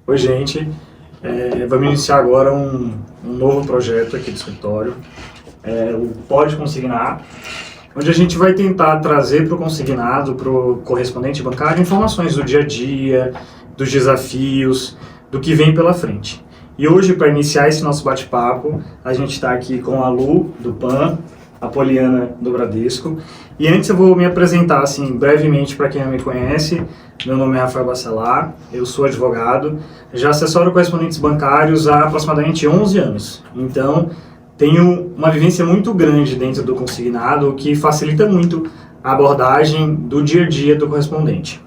Oi, gente. Vamos iniciar agora um novo projeto aqui do escritório, o Pode Consignar, onde a gente vai tentar trazer para o consignado, para o correspondente bancário, informações do dia a dia, dos desafios, do que vem pela frente. E hoje, para iniciar esse nosso bate-papo, a gente está aqui com a Lu, do PAN, a Poliana, do Bradesco. E antes eu vou me apresentar, assim, brevemente para quem não me conhece. Meu nome é Rafael Bacelar, eu sou advogado, já assessoro correspondentes bancários há aproximadamente 11 anos. Então, tenho uma vivência muito grande dentro do consignado, o que facilita muito a abordagem do dia a dia do correspondente.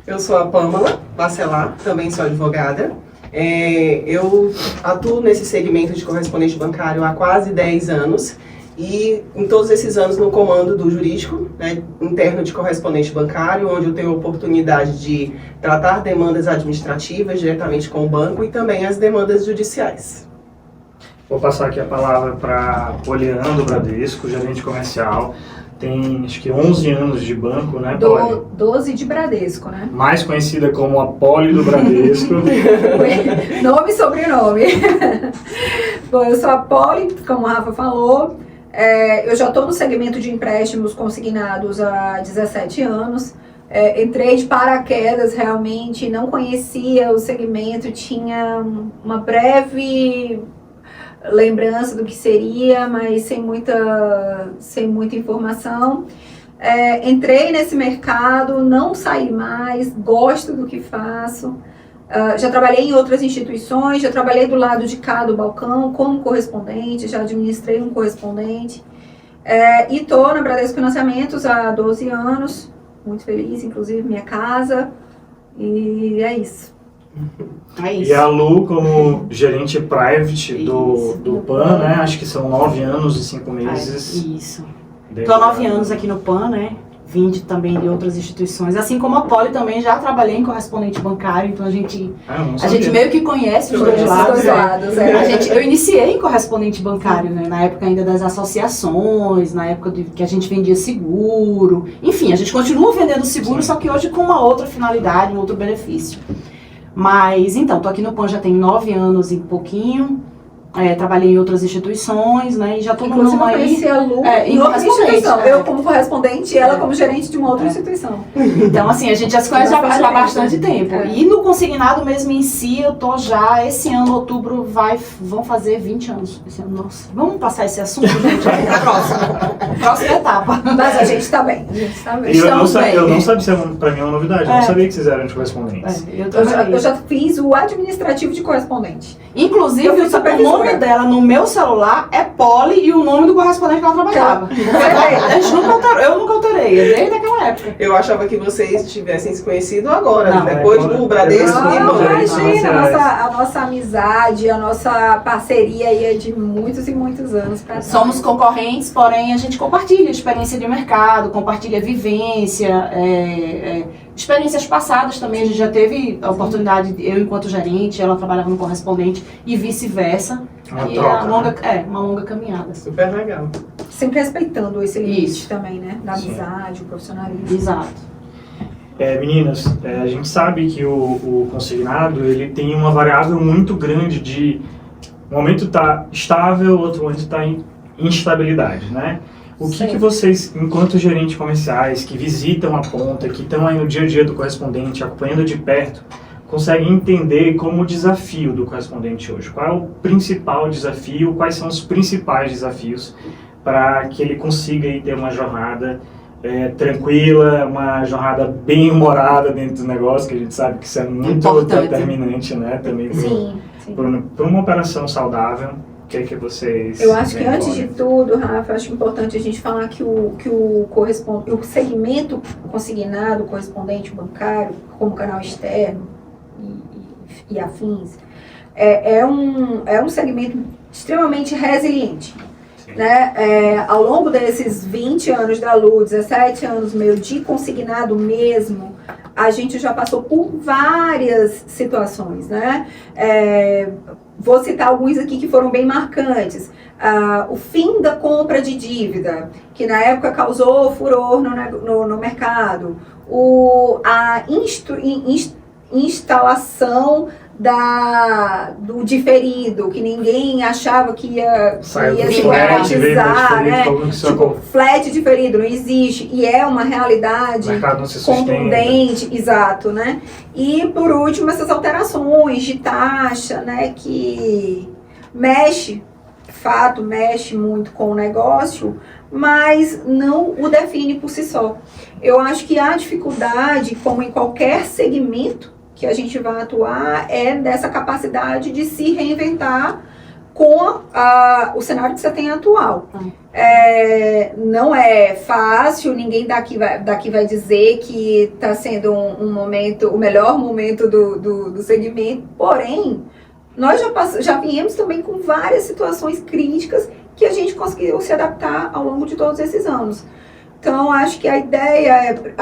Eu sou a Pâmela Bacelar, também sou advogada. Eu atuo nesse segmento de correspondente bancário há quase 10 anos e em todos esses anos no comando do jurídico, né, interno de correspondente bancário, onde eu tenho a oportunidade de tratar demandas administrativas diretamente com o banco e também as demandas judiciais. Vou passar aqui a palavra para Poliana, do Bradesco, gerente comercial. Tem, acho que 11 anos de banco, né, Poli? 12 de Bradesco, né? Mais conhecida como a Poli do Bradesco. Nome e sobrenome. Bom, eu sou a Poli, como a Rafa falou. Eu já estou no segmento de empréstimos consignados há 17 anos. Entrei de paraquedas, realmente, não conhecia o segmento, tinha uma breve lembrança do que seria, mas sem muita informação. Entrei nesse mercado, não saí mais, gosto do que faço. Já trabalhei em outras instituições, já trabalhei do lado de cá do balcão como correspondente, já administrei um correspondente. E estou na Bradesco Financiamentos há 12 anos, muito feliz, inclusive minha casa, e é isso. E a Lu como gerente private do PAN, né? Acho que são 9 anos e 5 meses. Isso. Estou há 9 anos aqui no PAN, né? Vim também de outras instituições. Assim como a Poli também já trabalhei em correspondente bancário, então a gente meio que conhece os dois lados. Eu iniciei em correspondente bancário, né? Na época ainda das associações, na época que a gente vendia seguro. Enfim, a gente continua vendendo seguro, só que hoje com uma outra finalidade, um outro benefício. Mas, então, tô aqui no PAN já tem 9 anos e pouquinho, trabalhei em outras instituições, né, e já tô no ramo aí. Inclusive, eu conheci a Lu em outra instituição, eu como correspondente e ela como gerente de uma outra instituição. Então, assim, a gente já se conhece há bastante tempo. E no consignado mesmo em si, eu tô já, esse ano, outubro, vão fazer 20 anos. Esse ano, nossa, vamos passar esse assunto, gente, próxima etapa. Mas a gente tá bem, Eu não sabia, pra mim é uma novidade, eu não sabia que vocês eram de correspondentes. Eu já fiz o administrativo de correspondente. Inclusive, o nome dela no meu celular é Poli e o nome do correspondente que ela trabalhava. Eu nunca alterei, desde aquela época. Eu achava que vocês tivessem se conhecido agora, depois do Bradesco. Imagina, a nossa amizade, a nossa parceria aí é de muitos e muitos anos pra trás. Somos concorrentes, porém a gente compartilha experiência de mercado, compartilha vivência, experiências passadas também. A gente já teve a oportunidade, eu enquanto gerente, ela trabalhava no correspondente e vice-versa. Uma longa caminhada. Super legal. Sempre respeitando esse limite também, né? Da amizade, o profissionalismo. Exato. Meninas, a gente sabe que o consignado ele tem uma variável muito grande de um momento está estável, outro momento está em instabilidade, né? O que vocês, enquanto gerentes comerciais, que visitam a ponta, que estão aí no dia a dia do correspondente, acompanhando de perto, conseguem entender como o desafio do correspondente hoje? Qual é o principal desafio? Quais são os principais desafios para que ele consiga aí ter uma jornada tranquila, uma jornada bem humorada dentro do negócio, que a gente sabe que isso é muito determinante, né? Também para uma operação saudável. O que é que vocês... Eu acho que antes de tudo, Rafa, acho importante a gente falar que o segmento consignado, correspondente bancário, como canal externo e afins, é um segmento extremamente resiliente. Né? Ao longo desses 20 anos da Lu, 17 anos meu de consignado mesmo, a gente já passou por várias situações, né? vou citar alguns aqui que foram bem marcantes. O fim da compra de dívida, que na época causou furor no mercado. A instalação do diferido, que ninguém achava que ia se garantizar, né? Tipo, flat diferido não existe, e é uma realidade contundente, exato, né? E por último, essas alterações de taxa, né, que mexe muito com o negócio, mas não o define por si só. Eu acho que a dificuldade, como em qualquer segmento que a gente vai atuar, é dessa capacidade de se reinventar com o cenário que você tem atual. Não é fácil, ninguém daqui vai dizer que está sendo um momento, o melhor momento do segmento, porém, nós já viemos também com várias situações críticas que a gente conseguiu se adaptar ao longo de todos esses anos. Então, acho que a ideia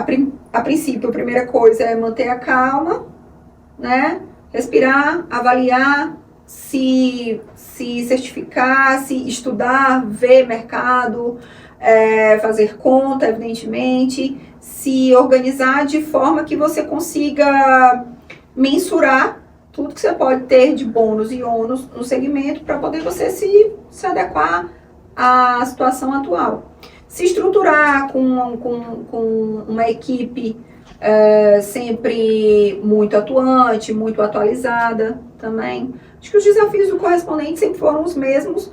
a princípio, a primeira coisa é manter a calma, né? Respirar, avaliar, se certificar, se estudar, ver mercado, fazer conta, evidentemente, se organizar de forma que você consiga mensurar tudo que você pode ter de bônus e ônus no segmento para poder você se adequar à situação atual. Se estruturar com uma equipe sempre muito atuante, muito atualizada também. Acho que os desafios do correspondente sempre foram os mesmos,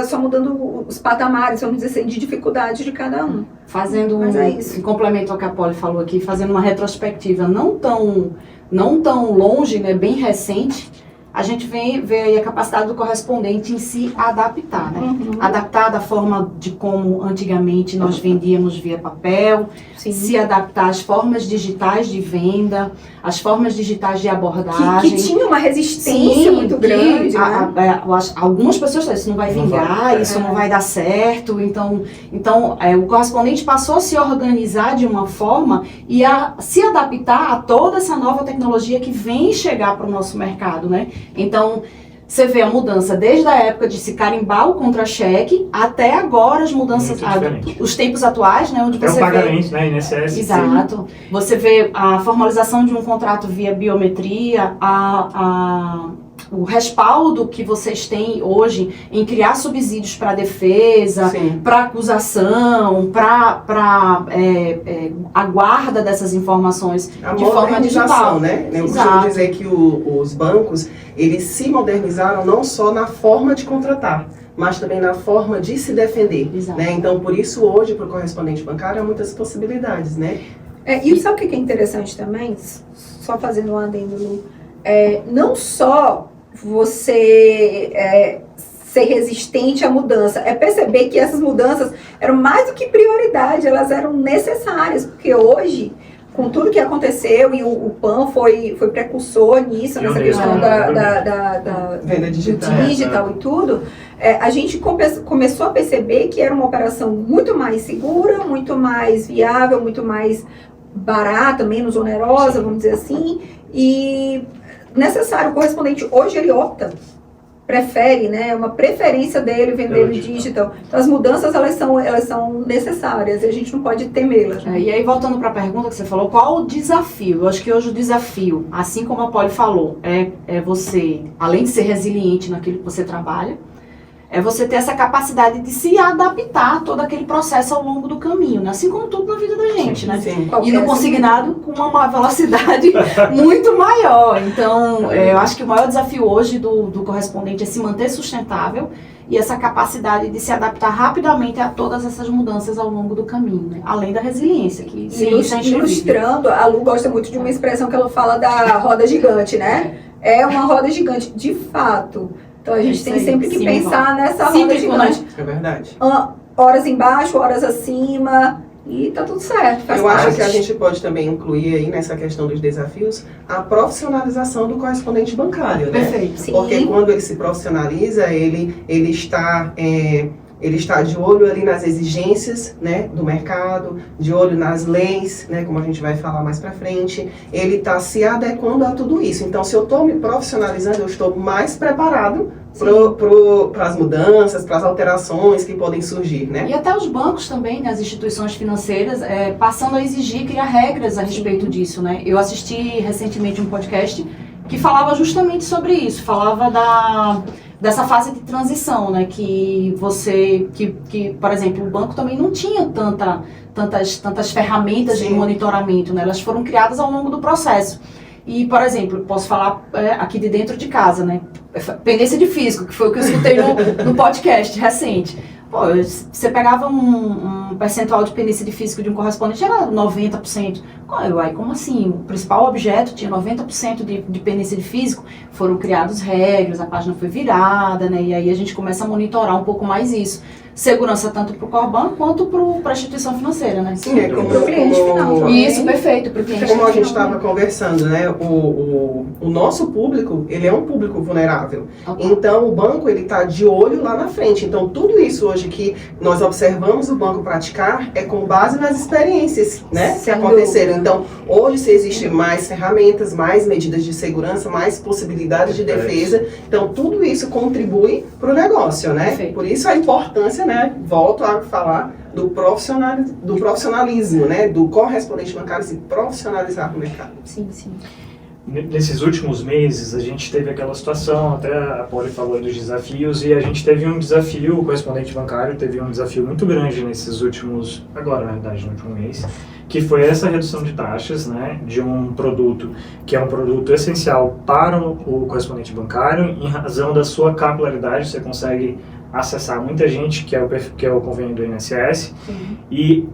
só mudando os patamares, vamos dizer assim, de dificuldade de cada um. Fazendo um complemento ao que a Poli falou aqui, fazendo uma retrospectiva não tão longe, né, bem recente, a gente vê aí a capacidade do correspondente em se adaptar, né? Adaptar da forma de como antigamente nós vendíamos via papel, se adaptar às formas digitais de venda, às formas digitais de abordagem. Que tinha uma resistência muito grande, né? Algumas pessoas falam, isso não vai vingar, isso não vai dar certo. Então o correspondente passou a se organizar de uma forma e a se adaptar a toda essa nova tecnologia que vem chegar para o nosso mercado, né? Então, você vê a mudança desde a época de se carimbar o contra-cheque até agora as mudanças, os tempos atuais, né, onde você vê... pagamento, né, INSS. Exato. Você vê a formalização de um contrato via biometria, o respaldo que vocês têm hoje em criar subsídios para defesa, para acusação, para a guarda dessas informações de forma digital. Né? Eu costumo dizer que os bancos, eles se modernizaram não só na forma de contratar, mas também na forma de se defender. Né? Então, por isso, hoje, para o correspondente bancário, há muitas possibilidades. Né? E sabe o que é interessante também? Só fazendo um adendo, Lu. Não só você ser resistente à mudança, é perceber que essas mudanças eram mais do que prioridade, elas eram necessárias, porque hoje, com tudo que aconteceu, e o PAN foi precursor nisso, nessa questão da venda digital e tudo, a gente começou a perceber que era uma operação muito mais segura, muito mais viável, muito mais barata, menos onerosa, vamos dizer assim, e necessário. O correspondente hoje ele prefere, né, é uma preferência dele vender no digital. Então as mudanças elas são necessárias e a gente não pode temê-las. E aí voltando para a pergunta que você falou, qual o desafio? Eu acho que hoje o desafio, assim como a Poli falou, é você, além de ser resiliente naquilo que você trabalha, é você ter essa capacidade de se adaptar a todo aquele processo ao longo do caminho, né? Assim como tudo na vida da gente, né? E no consignado com uma velocidade muito maior. Então, eu acho que o maior desafio hoje do correspondente é se manter sustentável e essa capacidade de se adaptar rapidamente a todas essas mudanças ao longo do caminho, né? Além da resiliência que ilustrando, a Lu gosta muito de uma expressão que ela fala da roda gigante, né? É uma roda gigante, de fato. Então a gente tem sempre que pensar nessa roda gigante. É verdade. Horas embaixo, horas acima, e tá tudo certo. Eu acho que a gente pode também incluir aí nessa questão dos desafios a profissionalização do correspondente bancário, né? Perfeito. Sim. Porque quando ele se profissionaliza, ele está ele está de olho ali nas exigências, né, do mercado, de olho nas leis, né, como a gente vai falar mais para frente, ele está se adequando a tudo isso. Então, se eu estou me profissionalizando, eu estou mais preparado para as mudanças, para as alterações que podem surgir, né? E até os bancos também, né, as instituições financeiras, passando a exigir, criar regras a respeito disso, né? Eu assisti recentemente um podcast que falava justamente sobre isso, falava dessa fase de transição, né, que por exemplo, o banco também não tinha tantas ferramentas de monitoramento, né, elas foram criadas ao longo do processo. E, por exemplo, posso falar aqui de dentro de casa, né, pendência de físico, que foi o que eu escutei no podcast recente. Pô, você pegava um percentual de pendência de físico de um correspondente, era 90%. Aí, como assim? O principal objeto tinha 90% de pendência de físico, foram criadas regras, a página foi virada, né? E aí a gente começa a monitorar um pouco mais isso. Segurança tanto para o Corban quanto para a instituição financeira, né? Sim, como para o cliente final. Isso, perfeito, para o cliente final. Como a gente final, estava conversando, né? O nosso público, ele é um público vulnerável. Então, o banco, ele está de olho lá na frente. Então, tudo isso hoje que nós observamos o banco praticar é com base nas experiências, né? Que aconteceram. Então, hoje, se existem mais ferramentas, mais medidas de segurança, mais possibilidades de defesa. Então, tudo isso contribui para o negócio, né? Perfeito. Por isso a importância, né? Volto a falar do profissionalismo, né? Do correspondente bancário se profissionalizar no mercado. Sim, sim. Nesses últimos meses, a gente teve aquela situação, até a Poli falou dos desafios, e a gente teve um desafio, o correspondente bancário teve um desafio muito grande nesses últimos, agora na verdade, no último mês, que foi essa redução de taxas, né, de um produto que é um produto essencial para o correspondente bancário, em razão da sua capilaridade, você consegue acessar muita gente, que é o convênio do INSS, e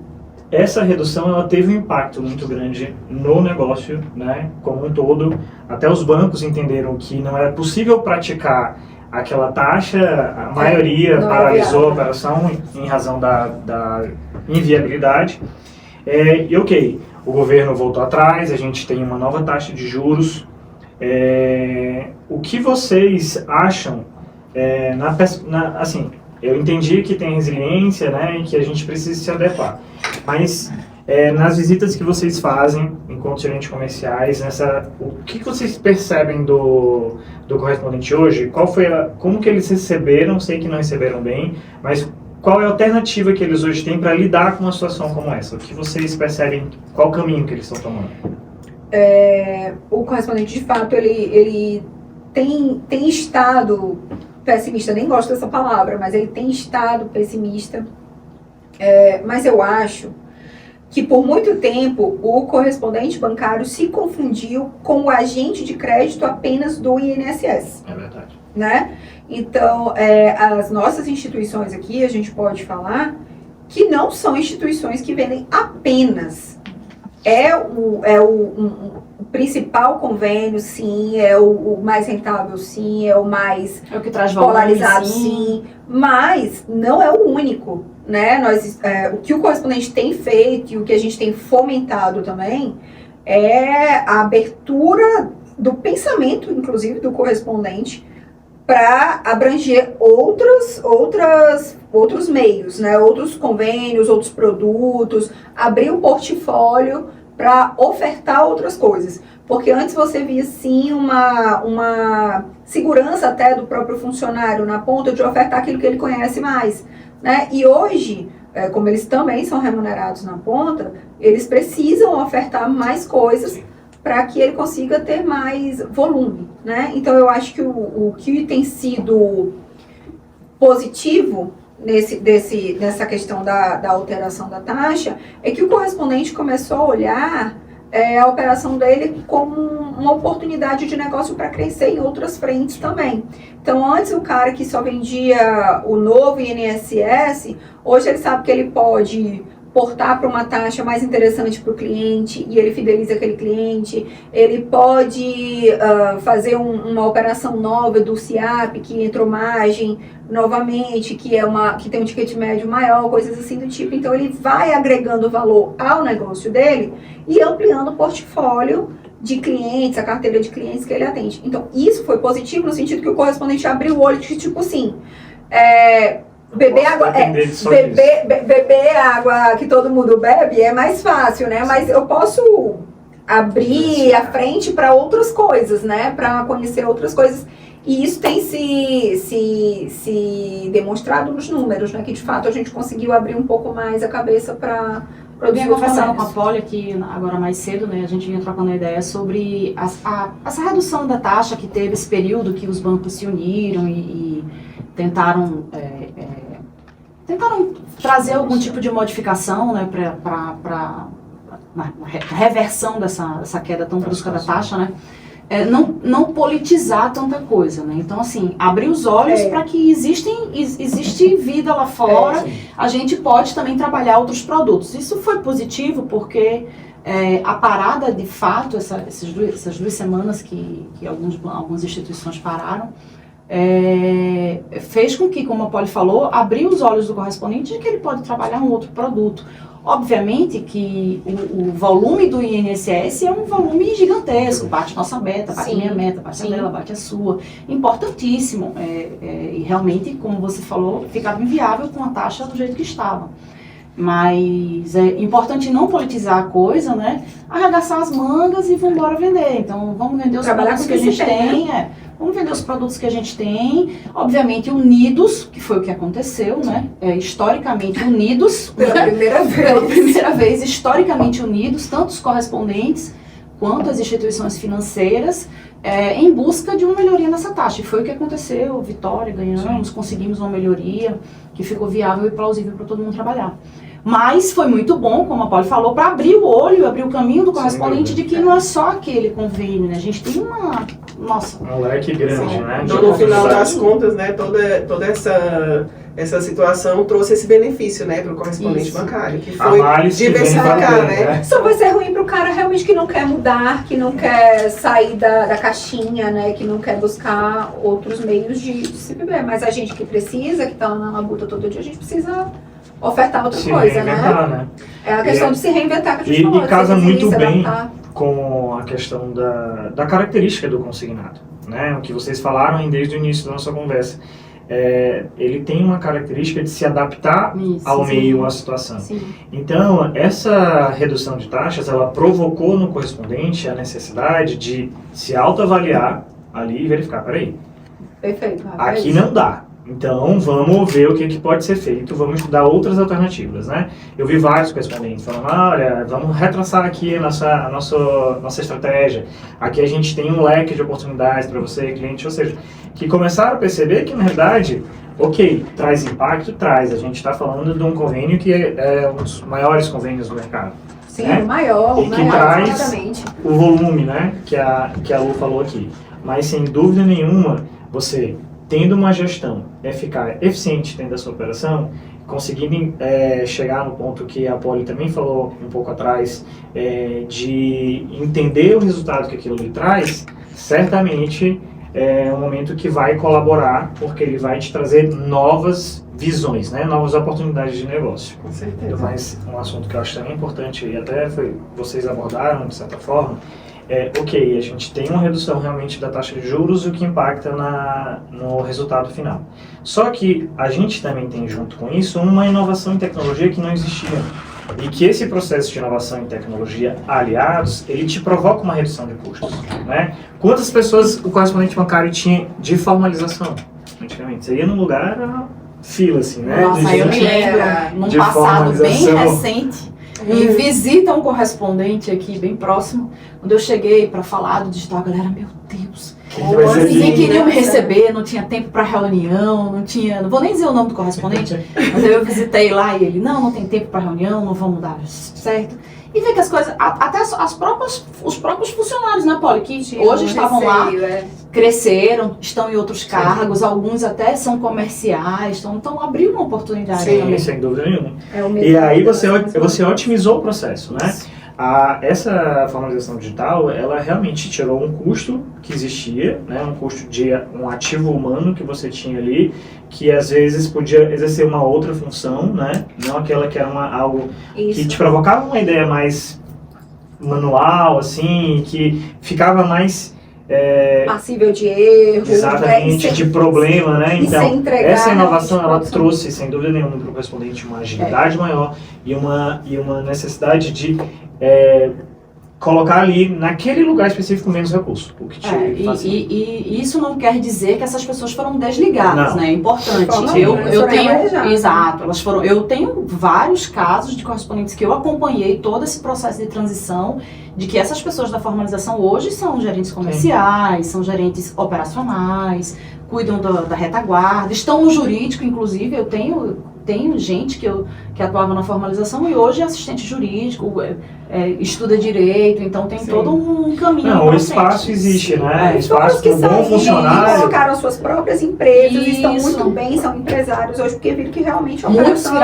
essa redução ela teve um impacto muito grande no negócio, né, como um todo. Até os bancos entenderam que não era possível praticar aquela taxa, a maioria paralisou a operação em razão da inviabilidade. E ok, o governo voltou atrás, a gente tem uma nova taxa de juros. O que vocês acham, assim, eu entendi que tem resiliência, né, e que a gente precisa se adequar, mas nas visitas que vocês fazem enquanto gerentes comerciais, o que vocês percebem do correspondente hoje? Como que eles receberam? Sei que não receberam bem, mas qual é a alternativa que eles hoje têm para lidar com uma situação como essa? O que vocês percebem? Qual o caminho que eles estão tomando? O correspondente, de fato, ele tem estado pessimista, nem gosto dessa palavra, mas ele tem estado pessimista. Mas eu acho que por muito tempo o correspondente bancário se confundiu com o agente de crédito apenas do INSS. É verdade. Né? Então, as nossas instituições aqui, a gente pode falar que não são instituições que vendem apenas. O principal convênio, sim, é o mais rentável, sim, é o mais que traz polarizado, volume, sim, mas não é o único, né? O que o correspondente tem feito e o que a gente tem fomentado também é a abertura do pensamento, inclusive, do correspondente para abranger outros meios, né? Outros convênios, outros produtos, abrir o portfólio para ofertar outras coisas. Porque antes você via, sim, uma segurança até do próprio funcionário na ponta de ofertar aquilo que ele conhece mais, né? E hoje, como eles também são remunerados na ponta, eles precisam ofertar mais coisas para que ele consiga ter mais volume, né? Então, eu acho que o que tem sido positivo nessa questão da alteração da taxa é que o correspondente começou a olhar a operação dele como uma oportunidade de negócio para crescer em outras frentes também. Então, antes o cara que só vendia o novo INSS, hoje ele sabe que ele pode portar para uma taxa mais interessante para o cliente e ele fideliza aquele cliente. Ele pode fazer uma operação nova do CIAP, que entrou margem novamente, que tem um ticket médio maior, coisas assim do tipo. Então, ele vai agregando valor ao negócio dele e ampliando o portfólio de clientes, a carteira de clientes que ele atende. Então, isso foi positivo no sentido que o correspondente abriu o olho de tipo assim, beber água, beber água que todo mundo bebe é mais fácil, né? Mas eu posso abrir a frente para outras coisas, né? Para conhecer outras coisas. E isso tem se demonstrado nos números, né? Que de fato a gente conseguiu abrir um pouco mais a cabeça para produzir. Eu conversando com a Poli aqui agora mais cedo, né? A gente vinha trocando ideia sobre essa redução da taxa que teve esse período que os bancos se uniram e tentaram trazer algum tipo de modificação, né? Para reversão dessa queda tão brusca da taxa, né? Não politizar tanta coisa, né? Então, assim, abrir os olhos para que existe vida lá fora, a gente pode também trabalhar outros produtos. Isso foi positivo porque a parada, de fato, essas 2 semanas que algumas instituições pararam, fez com que, como a Poli falou, abriu os olhos do correspondente de que ele pode trabalhar um outro produto. Obviamente que o volume do INSS é um volume gigantesco, bate nossa meta, bate minha meta, bate a dela, bate a sua, importantíssimo, e realmente, como você falou, ficava inviável com a taxa do jeito que estava. Mas é importante não politizar a coisa, né? Arregaçar as mangas e vamos embora vender. Então, vamos vender os produtos que a gente tem, vamos vender os produtos que a gente tem, obviamente unidos, que foi o que aconteceu, né? Historicamente unidos, pela primeira vez, historicamente unidos, tanto os correspondentes quanto as instituições financeiras, em busca de uma melhoria nessa taxa. E foi o que aconteceu, vitória, ganhamos, conseguimos uma melhoria que ficou viável e plausível para todo mundo trabalhar. Mas foi muito bom, como a Poli falou, para abrir o olho, abrir o caminho do correspondente de que não é só aquele convênio, né? A gente tem um leque grande, né? Então, no final das contas, né, toda essa situação trouxe esse benefício, né, para o correspondente bancário, que foi diversificar, né? Só vai ser ruim para o cara realmente que não quer mudar, que não quer sair da caixinha, né, que não quer buscar outros meios de se beber. Mas a gente que precisa, que está na labuta todo dia, a gente precisa ofertar outra coisa, né? É a questão de se reinventar que a gente falou. E casa muito bem com a questão da característica do consignado, né? O que vocês falaram desde o início da nossa conversa. Ele tem uma característica de se adaptar ao meio, à situação. Sim. Então, essa redução de taxas, ela provocou no correspondente a necessidade de se autoavaliar ali e verificar, peraí, perfeito, aqui não dá. Então, vamos ver o que pode ser feito, vamos estudar outras alternativas, né? Eu vi vários correspondentes falando, olha, vamos retraçar aqui a nossa estratégia. Aqui a gente tem um leque de oportunidades para você, cliente, ou seja, que começaram a perceber que, na verdade, ok, traz impacto, traz. A gente está falando de um convênio que é um dos maiores convênios do mercado. Sim, né? o maior, traz exatamente. O volume, né, que a Lu falou aqui. Mas, sem dúvida nenhuma, você tendo uma gestão eficiente dentro da sua operação, conseguindo chegar no ponto que a Poli também falou um pouco atrás, de entender o resultado que aquilo lhe traz, certamente é um momento que vai colaborar, porque ele vai te trazer novas visões, né? Novas oportunidades de negócio. Com certeza. Mas um assunto que eu acho também importante, e até vocês abordaram de certa forma, ok, a gente tem uma redução realmente da taxa de juros, o que impacta no resultado final. Só que a gente também tem junto com isso uma inovação em tecnologia que não existia. E que esse processo de inovação em tecnologia aliados, ele te provoca uma redução de custos, né? Quantas pessoas o correspondente bancário tinha de formalização? Antigamente, você ia num lugar, fila assim, né? Nossa, eu me lembro, num passado bem recente, em visita a um correspondente aqui, bem próximo, quando eu cheguei para falar do digital, a galera, meu Deus, ninguém queria me receber, não tinha tempo para reunião, não vou nem dizer o nome do correspondente, mas eu visitei lá e ele, não tem tempo para reunião, não vamos dar certo. E ver que as coisas, até os próprios funcionários, né, Poli, que hoje estavam lá, cresceram, estão em outros cargos, alguns até são comerciais, então abriu uma oportunidade. Sim, também. Sem dúvida nenhuma. E aí você otimizou o processo, né? Essa formalização digital, ela realmente tirou um custo que existia, né? Um custo de um ativo humano que você tinha ali, que às vezes podia exercer uma outra função, né? Não aquela que era algo que te provocava uma ideia mais manual, assim, que ficava mais passível de erro. Exatamente, de problema, né? Então, essa inovação, ela trouxe, trouxe, sem dúvida nenhuma, para o correspondente uma agilidade maior e uma necessidade de colocar ali, naquele lugar específico, menos recurso. O que e isso não quer dizer que essas pessoas foram desligadas, né? É importante. Eu tenho vários casos de correspondentes que eu acompanhei todo esse processo de transição, de que essas pessoas da formalização hoje são gerentes comerciais, são gerentes operacionais, cuidam da retaguarda, estão no jurídico, inclusive. Eu tenho gente que atuava na formalização e hoje é assistente jurídico, estuda direito, então tem todo um caminho. Não, o espaço existe, né? Espaço que com bom funcionário. Colocaram suas próprias empresas, estão muito bem, são empresários hoje, porque viram que realmente a operação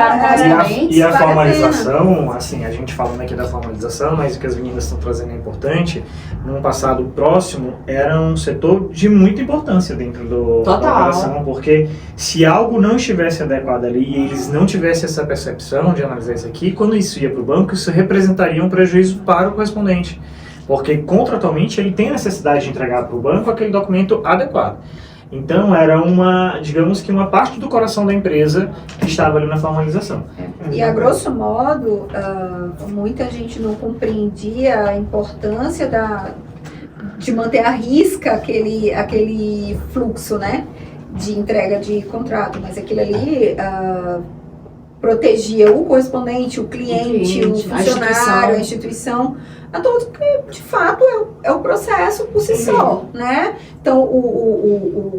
e a formalização, assim, a gente falando aqui da formalização, mas o que as meninas estão trazendo é importante. Num passado próximo, era um setor de muita importância dentro da operação, porque se algo não estivesse adequado ali e eles não tivessem essa percepção de analisar isso aqui, quando isso ia para o banco, isso representaria um prejuízo para o correspondente, porque contratualmente ele tem a necessidade de entregar para o banco aquele documento adequado. Então era digamos que uma parte do coração da empresa que estava ali na formalização. E a grosso modo, muita gente não compreendia a importância de manter à risca aquele fluxo, né, de entrega de contrato, mas aquilo ali protegia o correspondente, o cliente, o funcionário, a instituição, a todos, que de fato é o processo por si só, né? Então,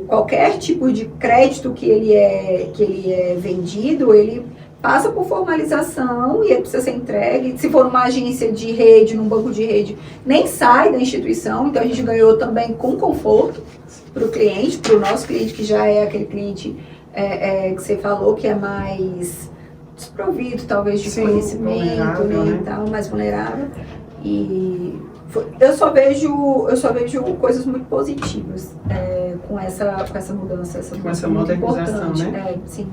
qualquer tipo de crédito que ele é vendido, ele passa por formalização e ele precisa ser entregue. Se for uma agência de rede, num banco de rede, nem sai da instituição, então a gente ganhou também com conforto para o cliente, para o nosso cliente, que já é aquele cliente que você falou, que é mais desprovido, talvez, de conhecimento, né, e tal, mais vulnerável. E eu só vejo coisas muito positivas com essa mudança, com essa modernização, né? Sim.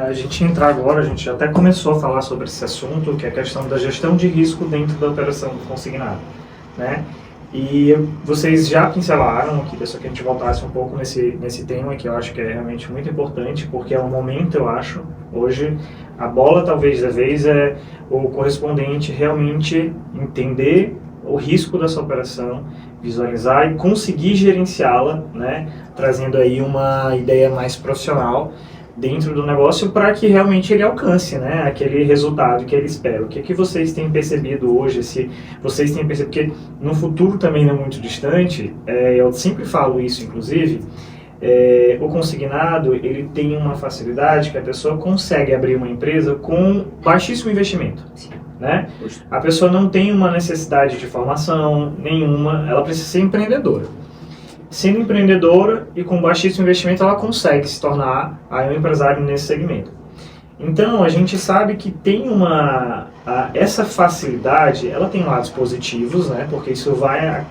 A gente entra agora, a gente até começou a falar sobre esse assunto, que é a questão da gestão de risco dentro da operação do consignado, né? E vocês já pincelaram, queria só que a gente voltasse um pouco nesse tema, que eu acho que é realmente muito importante, porque é um momento, eu acho, hoje, a bola talvez da vez é o correspondente realmente entender o risco dessa operação, visualizar e conseguir gerenciá-la, né, trazendo aí uma ideia mais profissional dentro do negócio para que realmente ele alcance, né, aquele resultado que ele espera. O que vocês têm percebido hoje, se vocês têm percebido, porque no futuro também não muito distante, eu sempre falo isso, inclusive, o consignado, ele tem uma facilidade que a pessoa consegue abrir uma empresa com baixíssimo investimento, né? A pessoa não tem uma necessidade de formação nenhuma, ela precisa ser empreendedora. Sendo empreendedora e com baixíssimo investimento, ela consegue se tornar um empresário nesse segmento. Então, a gente sabe que tem essa facilidade, ela tem lados positivos, né, porque isso vai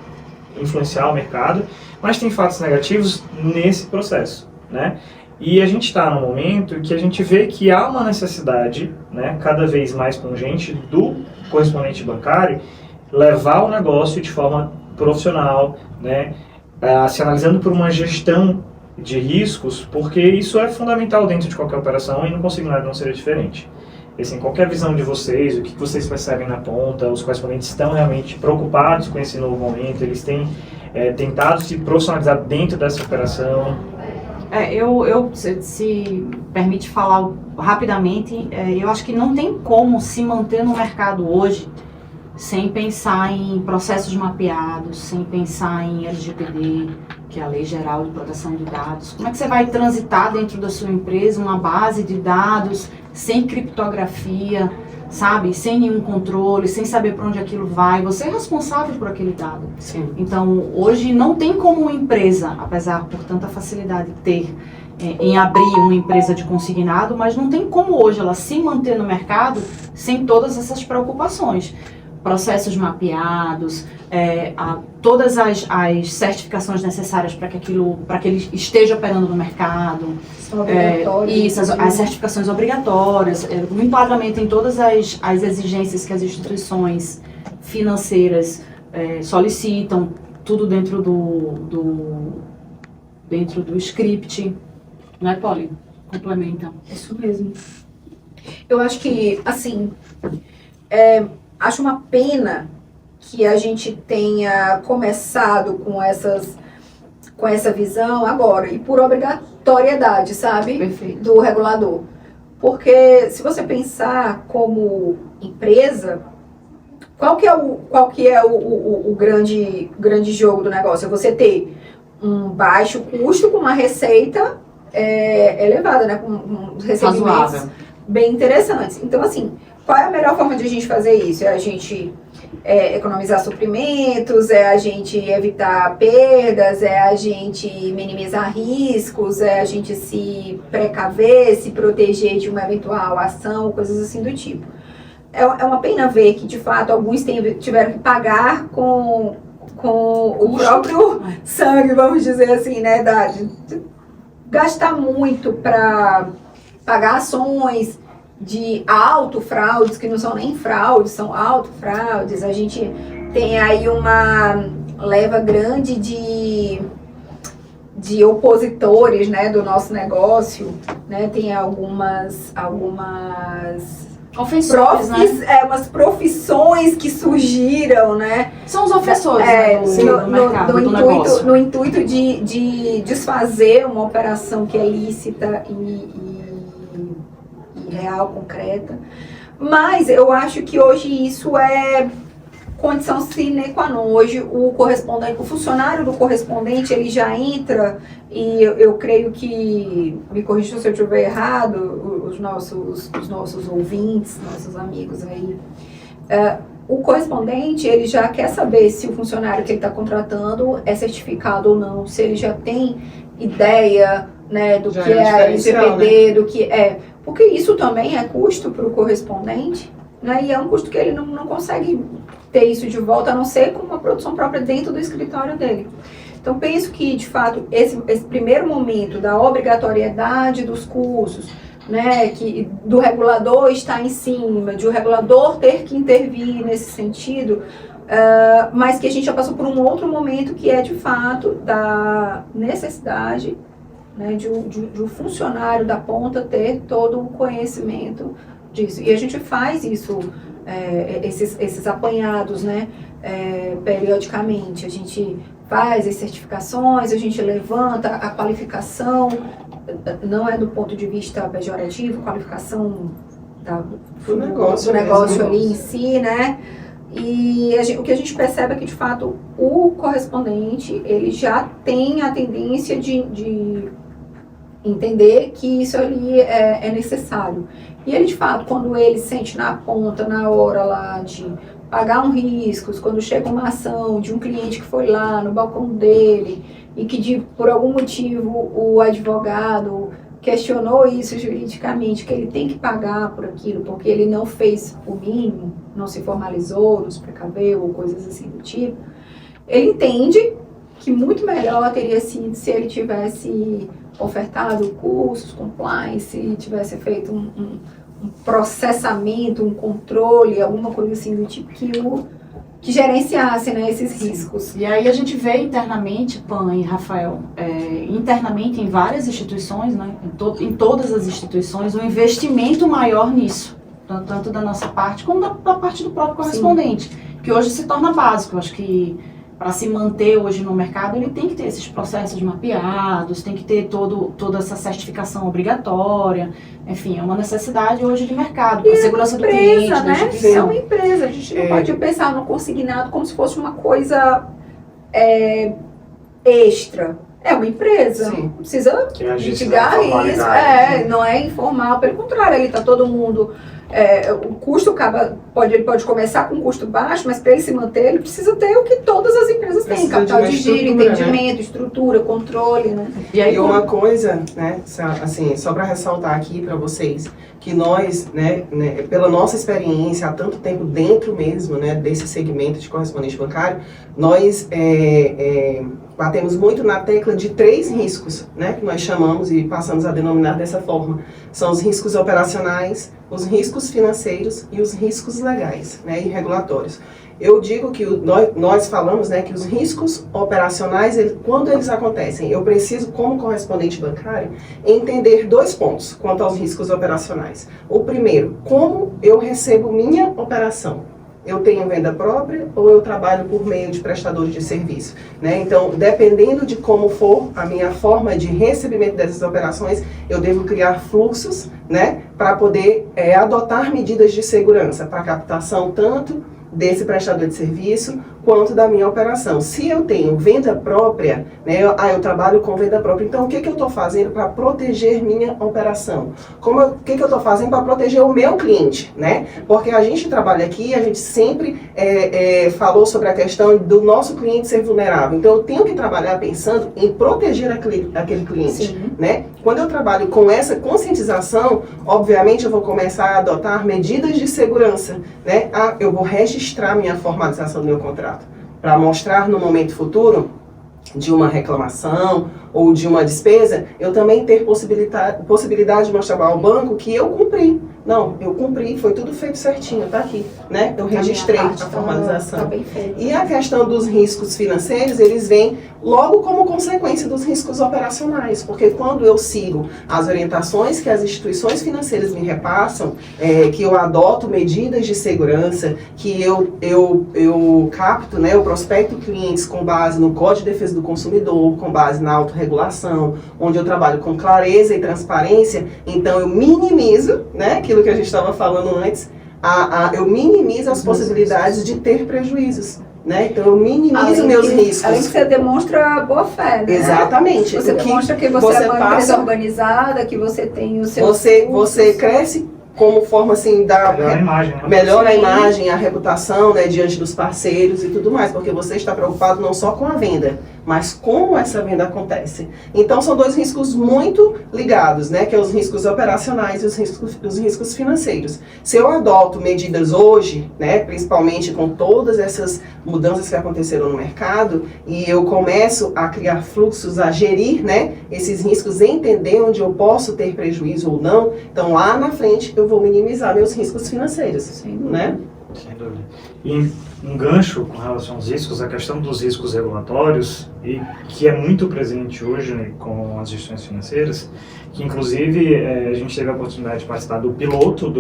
influenciar o mercado, mas tem fatos negativos nesse processo, né? E a gente está num momento que a gente vê que há uma necessidade, né, cada vez mais pungente do correspondente bancário levar o negócio de forma profissional, né, se analisando por uma gestão de riscos, porque isso é fundamental dentro de qualquer operação e no consignado não seria diferente. Assim, qualquer visão de vocês, o que vocês percebem na ponta, os correspondentes estão realmente preocupados com esse novo momento, eles têm tentado se profissionalizar dentro dessa operação? Se permite falar rapidamente, eu acho que não tem como se manter no mercado hoje sem pensar em processos mapeados, sem pensar em LGPD, que é a Lei Geral de Proteção de Dados. Como é que você vai transitar dentro da sua empresa uma base de dados sem criptografia, sabe? Sem nenhum controle, sem saber para onde aquilo vai. Você é responsável por aquele dado. Sim. Então, hoje não tem como uma empresa, apesar por tanta facilidade ter em abrir uma empresa de consignado, mas não tem como hoje ela se manter no mercado sem todas essas preocupações. Processos mapeados, todas as certificações necessárias para que ele esteja operando no mercado, as certificações obrigatórias, o enquadramento em todas as exigências que as instituições financeiras solicitam, tudo dentro dentro do script, né, Poli? Complementa. Isso mesmo. Eu acho que, assim, acho uma pena que a gente tenha começado com essa visão agora, e por obrigatoriedade, sabe? Perfeito. Do regulador. Porque se você pensar como empresa, qual que é o grande jogo do negócio? É você ter um baixo custo com uma receita elevada, né? Com recebimentos Razoável. bem interessantes. Então, assim, qual é a melhor forma de a gente fazer isso? É a gente economizar suprimentos, é a gente evitar perdas, é a gente minimizar riscos, é a gente se precaver, se proteger de uma eventual ação, coisas assim do tipo. É uma pena ver que, de fato, alguns tiveram que pagar com o próprio sangue, vamos dizer assim, né? De gastar muito para pagar ações de autofraudes, que não são nem fraudes, são autofraudes. A gente tem aí uma leva grande de opositores, né, do nosso negócio, né? Tem algumas Ofensores, né? umas profissões que surgiram, né? São os ofensores, né, do mercado, do negócio. No intuito de desfazer uma operação que é lícita e real, concreta. Mas eu acho que hoje isso é condição sine qua non. Hoje o funcionário do correspondente, ele já entra, e eu creio que, me corrija se eu estiver errado, os nossos ouvintes, nossos amigos aí, o correspondente, ele já quer saber se o funcionário que ele está contratando é certificado ou não, se ele já tem ideia, né, do Já que é a LGPD, né? do que é... Porque isso também é custo para o correspondente, né, e é um custo que ele não consegue ter isso de volta, a não ser com uma produção própria dentro do escritório dele. Então, penso que, de fato, esse primeiro momento da obrigatoriedade dos cursos, né, que do regulador estar em cima, de o regulador ter que intervir nesse sentido, mas que a gente já passou por um outro momento que é, de fato, da necessidade, né, de um funcionário da ponta ter todo o conhecimento disso. E a gente faz isso, esses apanhados, né, periodicamente. A gente faz as certificações, a gente levanta a qualificação, não é do ponto de vista pejorativo, qualificação do negócio ali em si, né? E o que a gente percebe é que, de fato, o correspondente, ele já tem a tendência de entender que isso ali é necessário. E ele, de fato, quando ele sente na ponta, na hora lá de pagar um risco, quando chega uma ação de um cliente que foi lá no balcão dele e que, por algum motivo, o advogado questionou isso juridicamente, que ele tem que pagar por aquilo, porque ele não fez o mínimo, não se formalizou, não se precaveu, ou coisas assim do tipo, ele entende que muito melhor teria sido se ele tivesse ofertado cursos, compliance, tivesse feito um processamento, um controle, alguma coisa assim do tipo que gerenciasse, né, esses riscos. E aí a gente vê internamente, Pan e Rafael, internamente em várias instituições, né, em todas as instituições, um investimento maior nisso, tanto da nossa parte como da parte do próprio correspondente, sim, que hoje se torna básico. Eu acho que para se manter hoje no mercado, ele tem que ter esses processos mapeados, tem que ter toda essa certificação obrigatória. Enfim, é uma necessidade hoje de mercado, para a segurança do cliente, né? da instituição. É uma empresa, a gente não pode pensar no consignado como se fosse uma coisa extra. É uma empresa, sim, não precisa mitigar isso, não é informal, pelo contrário, ali está todo mundo... o custo ele pode começar com um custo baixo, mas para ele se manter, ele precisa ter o que todas as empresas têm: capital de giro, entendimento, né? Estrutura, controle, né? E aí uma coisa, né, assim, só para ressaltar aqui para vocês, que nós, né, pela nossa experiência há tanto tempo dentro mesmo, né, desse segmento de correspondente bancário, nós batemos muito na tecla de 3 riscos, né, que nós chamamos e passamos a denominar dessa forma. São os riscos operacionais, os riscos financeiros e os riscos legais, né, e regulatórios. Eu digo que nós falamos, né, que os riscos operacionais, quando eles acontecem, eu preciso, como correspondente bancário, entender 2 pontos quanto aos riscos operacionais. O primeiro, como eu recebo minha operação? Eu tenho venda própria ou eu trabalho por meio de prestadores de serviço, né? Então, dependendo de como for a minha forma de recebimento dessas operações, eu devo criar fluxos, né, para poder adotar medidas de segurança para captação tanto desse prestador de serviço quanto da minha operação. Se eu tenho venda própria, né, eu trabalho com venda própria, então o que eu estou fazendo para proteger minha operação? O que eu estou fazendo para proteger o meu cliente, né? Porque a gente trabalha aqui, a gente sempre falou sobre a questão do nosso cliente ser vulnerável, então eu tenho que trabalhar pensando em proteger aquele cliente, né? Quando eu trabalho com essa conscientização, obviamente eu vou começar a adotar medidas de segurança, né? Eu vou registrar minha formalização do meu contrato, para mostrar no momento futuro de uma reclamação ou de uma despesa, eu também ter possibilidade de mostrar ao banco que eu cumpri. Não, eu cumpri, foi tudo feito certinho, tá aqui, né? Eu registrei a formalização. Tá bem feito. E a questão dos riscos financeiros, eles vêm logo como consequência dos riscos operacionais, porque quando eu sigo as orientações que as instituições financeiras me repassam, que eu adoto medidas de segurança, que eu capto, né, eu prospecto clientes com base no Código de Defesa do Consumidor, com base na autorregulação, onde eu trabalho com clareza e transparência, então eu minimizo, né, aquilo que a gente estava falando antes, eu minimizo as possibilidades de ter prejuízos. Né? Então eu minimizo meus riscos. Além que você demonstra boa fé, né? Exatamente. Você demonstra que você é uma empresa organizada, que você tem o seu... Você cresce como forma assim da melhora a imagem, a reputação, né, diante dos parceiros e tudo mais, porque você está preocupado não só com a venda, mas como essa venda acontece. Então são 2 riscos muito ligados, né, que é os riscos operacionais e os riscos financeiros. Se eu adoto medidas hoje, né, principalmente com todas essas mudanças que aconteceram no mercado, e eu começo a criar fluxos, a gerir, né, esses riscos, entender onde eu posso ter prejuízo ou não, então lá na frente eu vou minimizar meus riscos financeiros, né? Sem dúvida. E um gancho com relação aos riscos, a questão dos riscos regulatórios, e que é muito presente hoje, né, com as gestões financeiras, que inclusive a gente teve a oportunidade de participar do piloto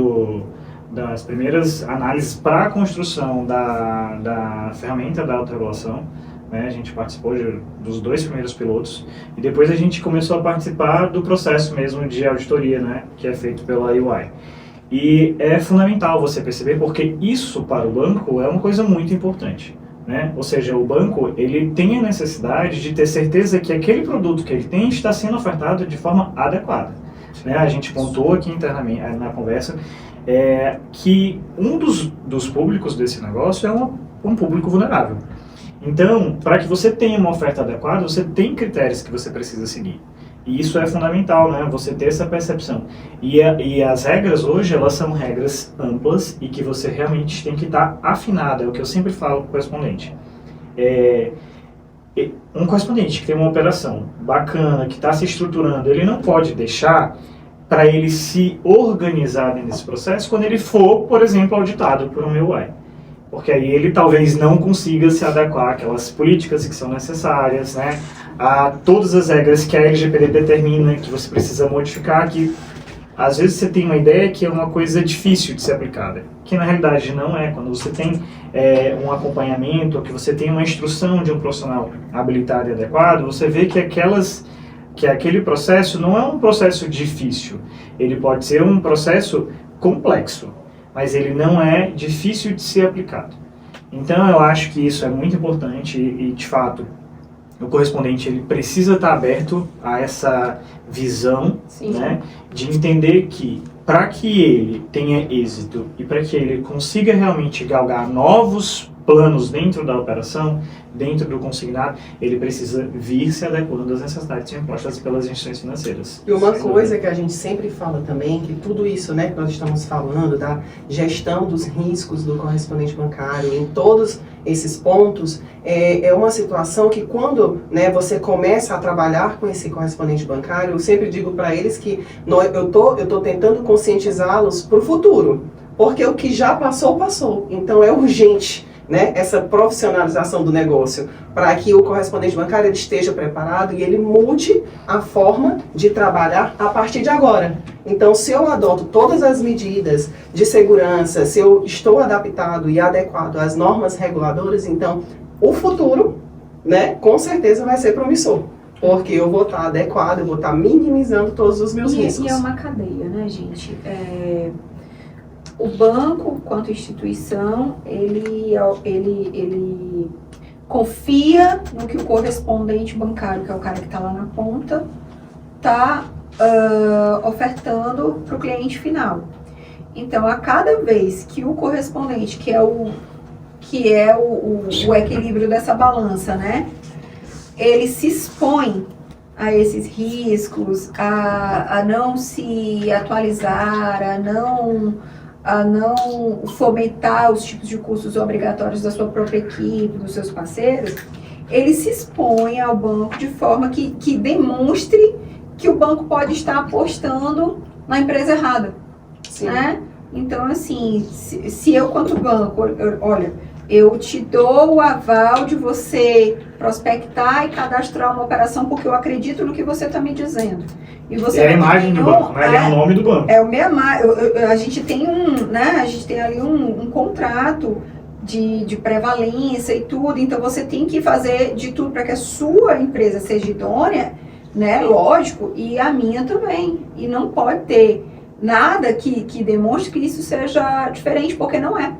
das primeiras análises para a construção da ferramenta da autorregulação, né? A gente participou dos 2 primeiros pilotos e depois a gente começou a participar do processo mesmo de auditoria, né, que é feito pela UI. E é fundamental você perceber, porque isso para o banco é uma coisa muito importante, né? Ou seja, o banco ele tem a necessidade de ter certeza que aquele produto que ele tem está sendo ofertado de forma adequada, né? A gente pontuou aqui internamente na conversa que um dos públicos desse negócio é um público vulnerável. Então, para que você tenha uma oferta adequada, você tem critérios que você precisa seguir. E isso é fundamental, né? Você ter essa percepção. E as regras hoje, elas são regras amplas e que você realmente tem que estar afinado. É o que eu sempre falo para o correspondente. Um correspondente que tem uma operação bacana, que está se estruturando, ele não pode deixar para ele se organizar nesse processo quando ele for, por exemplo, auditado por um UI. Porque aí ele talvez não consiga se adequar àquelas políticas que são necessárias, né? A todas as regras que a LGPD determina que você precisa modificar, que às vezes você tem uma ideia que é uma coisa difícil de ser aplicada, que na realidade não é. Quando você tem um acompanhamento, ou que você tem uma instrução de um profissional habilitado e adequado, você vê que aquele processo não é um processo difícil, ele pode ser um processo complexo, mas ele não é difícil de ser aplicado. Então eu acho que isso é muito importante e de fato, o correspondente ele precisa estar aberto a essa visão, né, de entender que para que ele tenha êxito e para que ele consiga realmente galgar novos planos dentro da operação, dentro do consignado, ele precisa vir se adequando às necessidades impostas pelas instituições financeiras. E uma coisa que a gente sempre fala também, que tudo isso, né, que nós estamos falando, da gestão dos riscos do correspondente bancário, em todos esses pontos, é uma situação que quando, né, você começa a trabalhar com esse correspondente bancário, eu sempre digo para eles que eu tô tentando conscientizá-los para o futuro, porque o que já passou, passou. Então é urgente né, essa profissionalização do negócio, para que o correspondente bancário ele esteja preparado e ele mude a forma de trabalhar a partir de agora. Então, se eu adoto todas as medidas de segurança, se eu estou adaptado e adequado às normas reguladoras, então o futuro, né, com certeza vai ser promissor. Porque eu vou estar adequado, eu vou estar minimizando todos os meus riscos. E é uma cadeia, né, gente? O banco, quanto instituição, ele confia no que o correspondente bancário, que é o cara que está lá na ponta, está ofertando para o cliente final. Então, a cada vez que o correspondente, que é o equilíbrio dessa balança, né? Ele se expõe a esses riscos, a não se atualizar, a não fomentar os tipos de custos obrigatórios da sua própria equipe, dos seus parceiros, ele se expõe ao banco de forma que demonstre que o banco pode estar apostando na empresa errada. Sim. Né? Então, assim, se eu, quanto banco, olha, eu te dou o aval de você prospectar e cadastrar uma operação porque eu acredito no que você está me dizendo. E você a imagem do banco, né? É o nome do banco. É o meu, a gente tem a gente tem ali um contrato de prevalência e tudo, então você tem que fazer de tudo para que a sua empresa seja idônea, né? Lógico, e a minha também. E não pode ter nada que demonstre que isso seja diferente, porque não é.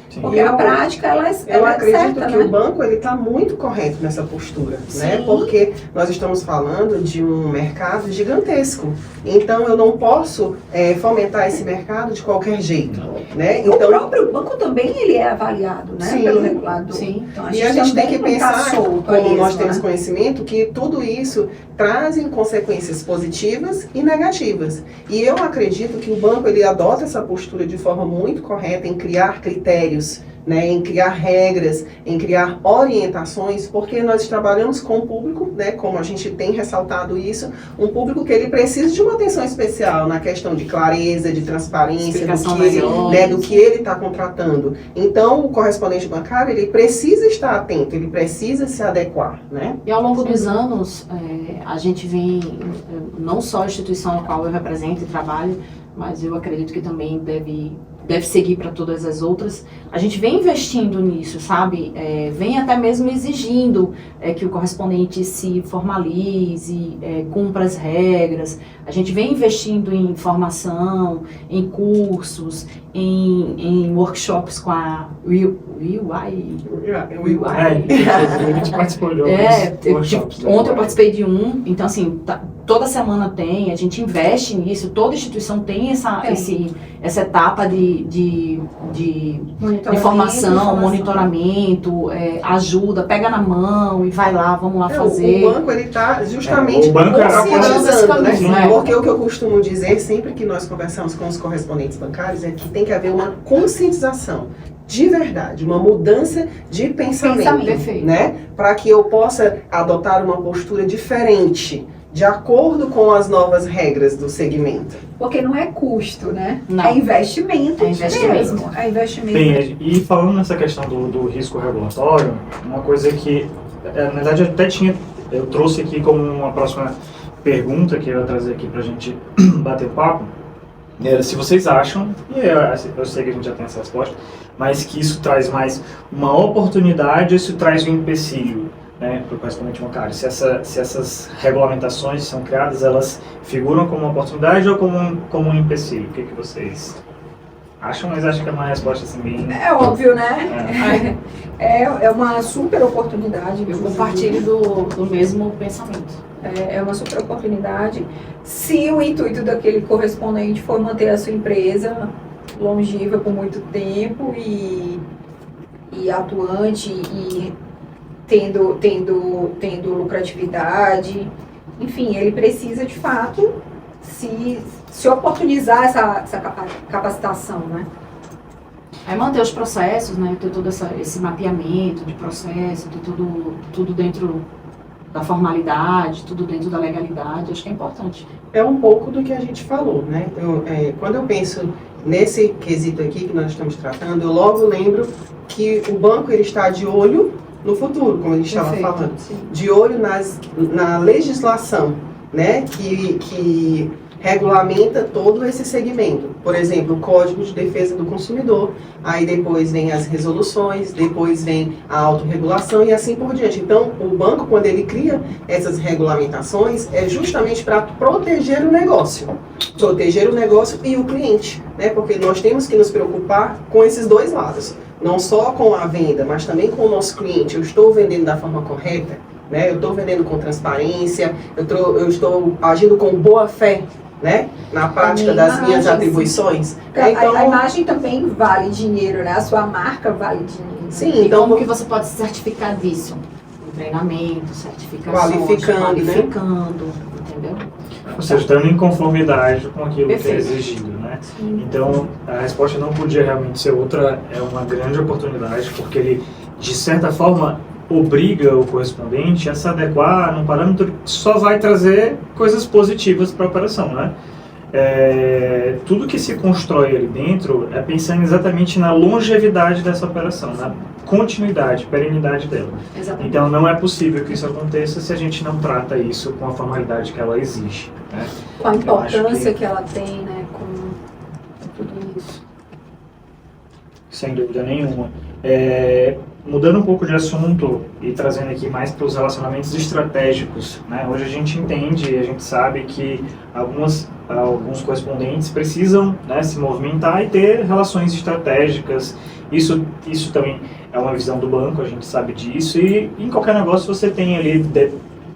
Sim. Porque a prática, ela eu acredito certa, que né? o banco está muito correto nessa postura, Sim. né? Porque nós estamos falando de um mercado gigantesco. Então, eu não posso fomentar esse mercado de qualquer jeito, né? Então, o próprio banco também ele é avaliado, né? Sim, pelo regulador. Sim. Então, E a gente tem que pensar, como nós temos né? conhecimento, que tudo isso trazem consequências positivas e negativas. E eu acredito que o banco ele adota essa postura de forma muito correta em criar critérios, né, em criar regras, em criar orientações, porque nós trabalhamos com o público, né, como a gente tem ressaltado isso, um público que ele precisa de uma atenção especial na questão de clareza, de transparência, do que ele está contratando. Então, o correspondente bancário, ele precisa estar atento, ele precisa se adequar, né? E ao longo dos anos, a gente vem, não só a instituição a qual eu represento e trabalho, mas eu acredito que também deve seguir para todas as outras. A gente vem investindo nisso, sabe? Vem até mesmo exigindo que o correspondente se formalize, cumpra as regras. A gente vem investindo em formação, em cursos, em workshops com a UI. A gente participou de workshops. Ontem eu participei de um, então assim, toda semana tem, a gente investe nisso, toda instituição tem essa etapa de formação, monitoramento, ajuda, pega na mão e vai lá, vamos lá fazer. O banco, ele está justamente conscientizando, né? Porque o que eu costumo dizer, sempre que nós conversamos com os correspondentes bancários, é que tem que haver uma conscientização de verdade, uma mudança de pensamento. Né? Para que eu possa adotar uma postura diferente, de acordo com as novas regras do segmento. Porque não é custo, né? Não. É investimento. É investimento. Mesmo. É investimento. Bem, e falando nessa questão do risco regulatório, uma coisa que, na verdade, eu trouxe aqui como uma próxima pergunta que eu ia trazer aqui pra gente bater papo, era se vocês acham, e eu sei que a gente já tem essa resposta, mas que isso traz mais uma oportunidade ou isso traz um empecilho, né, para o correspondente bancário? Se essas regulamentações são criadas, elas figuram como uma oportunidade ou como um empecilho? O que vocês acham? Mas acho que é uma resposta assim bem... É óbvio, né? É uma super oportunidade. Eu compartilho do mesmo pensamento. É uma super oportunidade. Se o intuito daquele correspondente for manter a sua empresa longeva por muito tempo e atuante e tendo lucratividade, enfim, ele precisa de fato se oportunizar essa capacitação, né? Manter os processos, né? Ter todo esse mapeamento de processo, ter tudo dentro da formalidade, tudo dentro da legalidade, acho que é importante. É um pouco do que a gente falou, né? Quando eu penso nesse quesito aqui que nós estamos tratando, eu logo lembro que o banco ele está de olho no futuro, como a gente estava falando, de olho na legislação, né? Que regulamenta todo esse segmento. Por exemplo, o Código de Defesa do Consumidor, aí depois vem as resoluções, depois vem a autorregulação e assim por diante. Então, o banco, quando ele cria essas regulamentações, é justamente para proteger o negócio e o cliente, né? Porque nós temos que nos preocupar com esses dois lados, não só com a venda, mas também com o nosso cliente. Eu estou vendendo da forma correta, né? Eu estou vendendo com transparência, eu estou agindo com boa fé, né? Na prática das minhas atribuições. Então, a imagem também vale dinheiro, né? A sua marca vale dinheiro. Sim, então como que você pode se certificar disso? Treinamento, certificações, qualificando, entendeu? Ou seja, estando em conformidade com aquilo que é exigido, né? Então, a resposta não podia realmente ser outra, é uma grande oportunidade, porque ele, de certa forma, obriga o correspondente a se adequar num parâmetro que só vai trazer coisas positivas para a operação, né? Tudo que se constrói ali dentro é pensando exatamente na longevidade dessa operação, na continuidade, perenidade dela. Exatamente. Então não é possível que isso aconteça se a gente não trata isso com a formalidade que ela exige, né? Com a importância que ela tem, né? Com tudo isso. Sem dúvida nenhuma. Mudando um pouco de assunto e trazendo aqui mais para os relacionamentos estratégicos, né? Hoje a gente entende e a gente sabe que alguns correspondentes precisam, né, se movimentar e ter relações estratégicas. Isso também é uma visão do banco, a gente sabe disso, e em qualquer negócio você tem ali,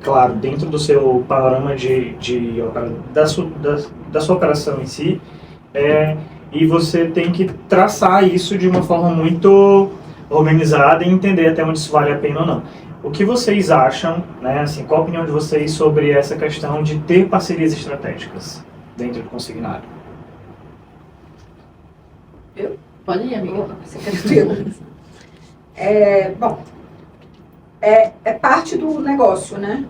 claro, dentro do seu panorama da sua operação em si, e você tem que traçar isso de uma forma muito organizada e entender até onde isso vale a pena ou não. O que vocês acham, né, assim, qual a opinião de vocês sobre essa questão de ter parcerias estratégicas dentro do consignado? Pode ir, amiga. Bom, é parte do negócio, né?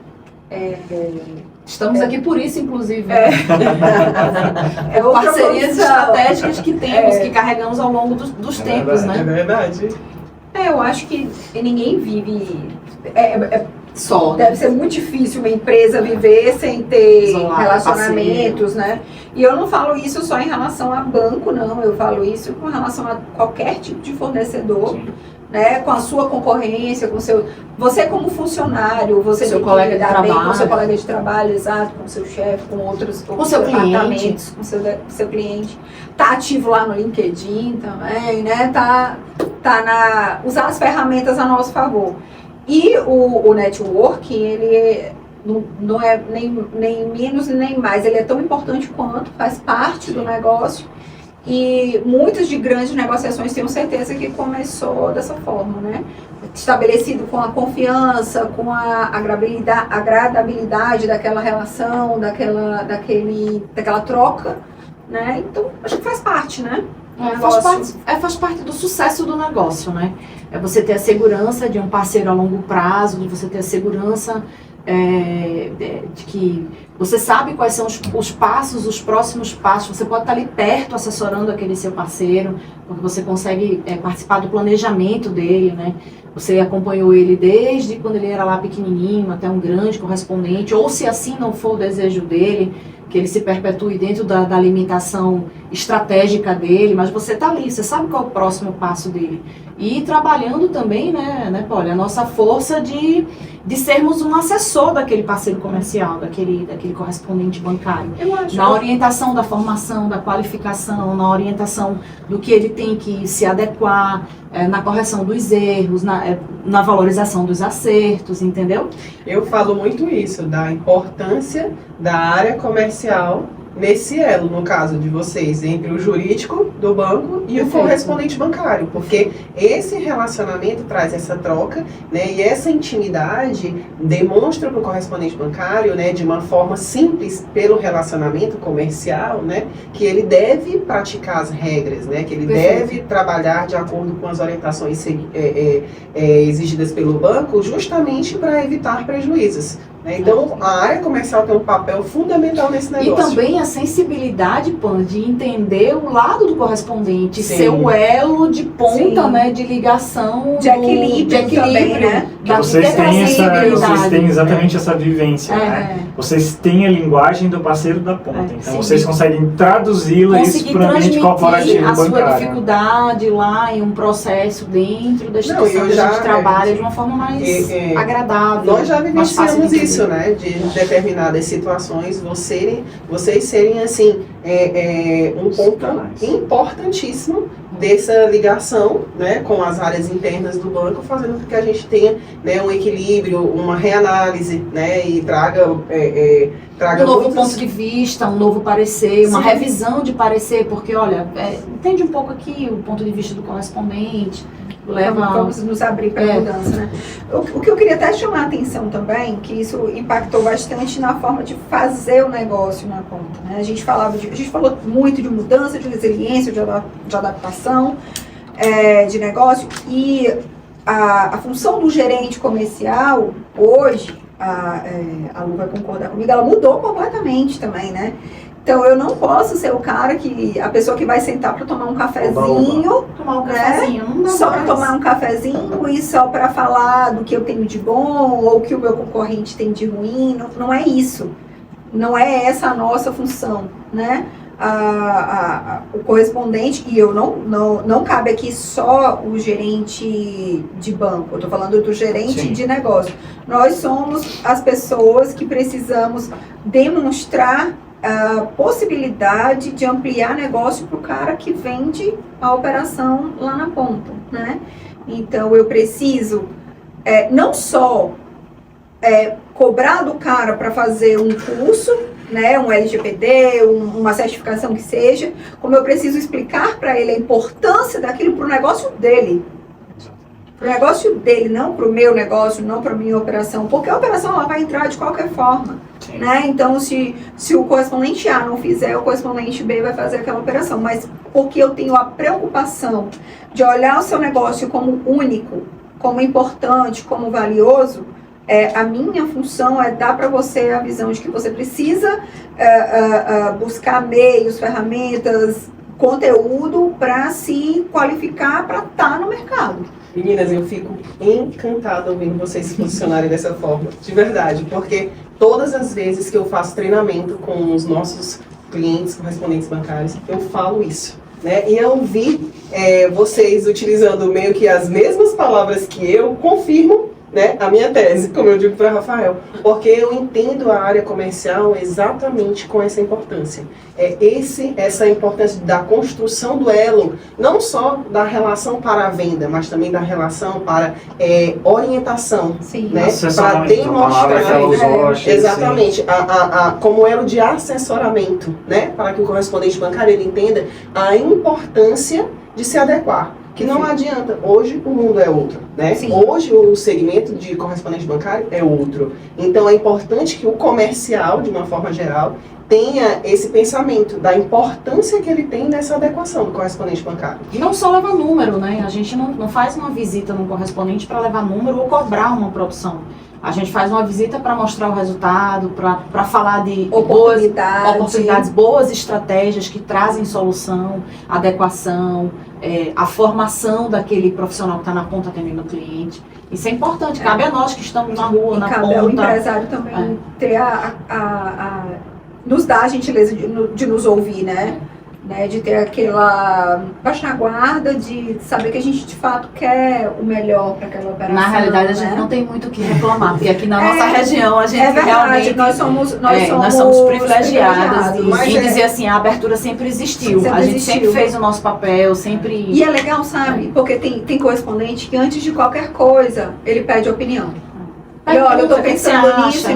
Estamos aqui por isso, inclusive. Parcerias estratégicas que temos, que carregamos ao longo dos tempos, né? É verdade. Eu acho que ninguém vive só. Deve ser muito difícil uma empresa viver sem ter relacionamentos, né? E eu não falo isso só em relação a banco, não. Eu falo isso com relação a qualquer tipo de fornecedor. Sim. Né, com a sua concorrência, com você como funcionário, você seu tem colega que de lidar bem trabalho, com seu colega de trabalho, exato, com seu chefe, com outros com seu departamentos, com seu cliente. Tá ativo lá no LinkedIn também, né? Usar as ferramentas a nosso favor. E o networking, ele não é nem menos nem mais, ele é tão importante quanto, faz parte do negócio. E muitas de grandes negociações tenho certeza que começou dessa forma, né? Estabelecido com a confiança, com a agradabilidade daquela relação, daquela troca, né? Então, acho que faz parte, né? Faz parte do sucesso do negócio, né? É você ter a segurança de um parceiro a longo prazo, de você ter a segurança de que você sabe quais são os passos, os próximos passos. Você pode estar ali perto assessorando aquele seu parceiro, porque você consegue participar do planejamento dele, né? Você acompanhou ele desde quando ele era lá pequenininho até um grande correspondente, ou se assim não for o desejo dele, que ele se perpetue dentro da limitação estratégica dele, mas você está ali, você sabe qual é o próximo passo dele. E trabalhando também, né, Poli, a nossa força de sermos um assessor daquele parceiro comercial, daquele correspondente bancário. Eu acho na orientação da formação, da qualificação, na orientação do que ele tem que se adequar, na correção dos erros, na valorização dos acertos, entendeu? Eu falo muito isso, da importância da área comercial nesse elo, no caso de vocês, entre o jurídico do banco e o correspondente bancário, porque esse relacionamento traz essa troca, né, e essa intimidade demonstra para o correspondente bancário, né, de uma forma simples, pelo relacionamento comercial, né, que ele deve praticar as regras, né, que ele deve trabalhar de acordo com as orientações exigidas pelo banco, justamente para evitar prejuízos. Então, a área comercial tem um papel fundamental nesse negócio. E também a sensibilidade, Pan, de entender o lado do correspondente, ser o elo de ponta, né, de ligação, de equilíbrio também, né? Que vocês têm exatamente essa vivência, né? Vocês têm a linguagem do parceiro da ponta, então vocês conseguem traduzi-la isso para o ambiente corporativo a bancário. Sua dificuldade lá em um processo dentro da instituição que a gente trabalha de uma forma mais agradável. Nós já vivenciamos isso, né? De determinadas situações, vocês serem assim, um ponto importantíssimo dessa ligação, né, com as áreas internas do banco, fazendo com que a gente tenha, né, um equilíbrio, uma reanálise, né, e traga um novo ponto de vista, um novo parecer, uma revisão de parecer, porque, olha, entende um pouco aqui o ponto de vista do correspondente, vamos nos abrir para a mudança, né? O que eu queria até chamar a atenção também, que isso impactou bastante na forma de fazer o negócio na ponta, né? A gente falou muito de mudança, de resiliência, de adaptação, de negócio, e a função do gerente comercial hoje, a Lu vai concordar comigo, ela mudou completamente também, né? Então, eu não posso ser a pessoa que vai sentar para tomar um cafezinho, só para tomar um cafezinho e só para falar do que eu tenho de bom ou o que o meu concorrente tem de ruim. Não é isso. Não é essa a nossa função, né? O correspondente, e não cabe aqui só o gerente de banco, eu estou falando do gerente de negócio. Nós somos as pessoas que precisamos demonstrar a possibilidade de ampliar negócio para o cara que vende a operação lá na ponta, né? Então, eu preciso não só cobrar do cara para fazer um curso, né, um LGPD, uma certificação que seja, como eu preciso explicar para ele a importância daquilo para o negócio dele. Para o negócio dele, não para o meu negócio, não para a minha operação, porque a operação ela vai entrar de qualquer forma. Né? Então, se o correspondente A não fizer, o correspondente B vai fazer aquela operação. Mas porque eu tenho a preocupação de olhar o seu negócio como único, como importante, como valioso, a minha função é dar para você a visão de que você precisa buscar meios, ferramentas, conteúdo para se qualificar para estar no mercado. Meninas, eu fico encantada ouvindo vocês se posicionarem dessa forma, de verdade, porque todas as vezes que eu faço treinamento com os nossos clientes, correspondentes bancários, eu falo isso, né? E eu vi vocês utilizando meio que as mesmas palavras que eu, confirmo, né, a minha tese, como eu digo para Rafael, porque eu entendo a área comercial exatamente com essa importância. Essa importância da construção do elo, não só da relação para a venda, mas também da relação para orientação, né, para demonstrar exatamente como elo de assessoramento, né, para que o correspondente bancário ele entenda a importância de se adequar. Que não adianta, hoje o mundo é outro, né? Hoje o segmento de correspondente bancário é outro. Então é importante que o comercial, de uma forma geral, tenha esse pensamento da importância que ele tem nessa adequação do correspondente bancário. E não só levar número, né? A gente não faz uma visita no correspondente para levar número ou cobrar uma produção. A gente faz uma visita para mostrar o resultado, para falar de oportunidades, boas estratégias que trazem solução, adequação, a formação daquele profissional que está na ponta atendendo o cliente. Isso é importante, cabe a nós que estamos na rua, na ponta. Cabe ao empresário também ter nos dar a gentileza de nos ouvir, né? De ter aquela baixar a guarda, de saber que a gente de fato quer o melhor para aquela operação. Na realidade, a gente não tem muito o que reclamar, porque aqui na nossa região a gente realmente nós somos privilegiadas e dizer assim, a abertura sempre existiu. A gente sempre fez o nosso papel, sempre... E é legal, sabe? Porque tem correspondente que antes de qualquer coisa, ele pede opinião. E olha, eu estou pensando nisso.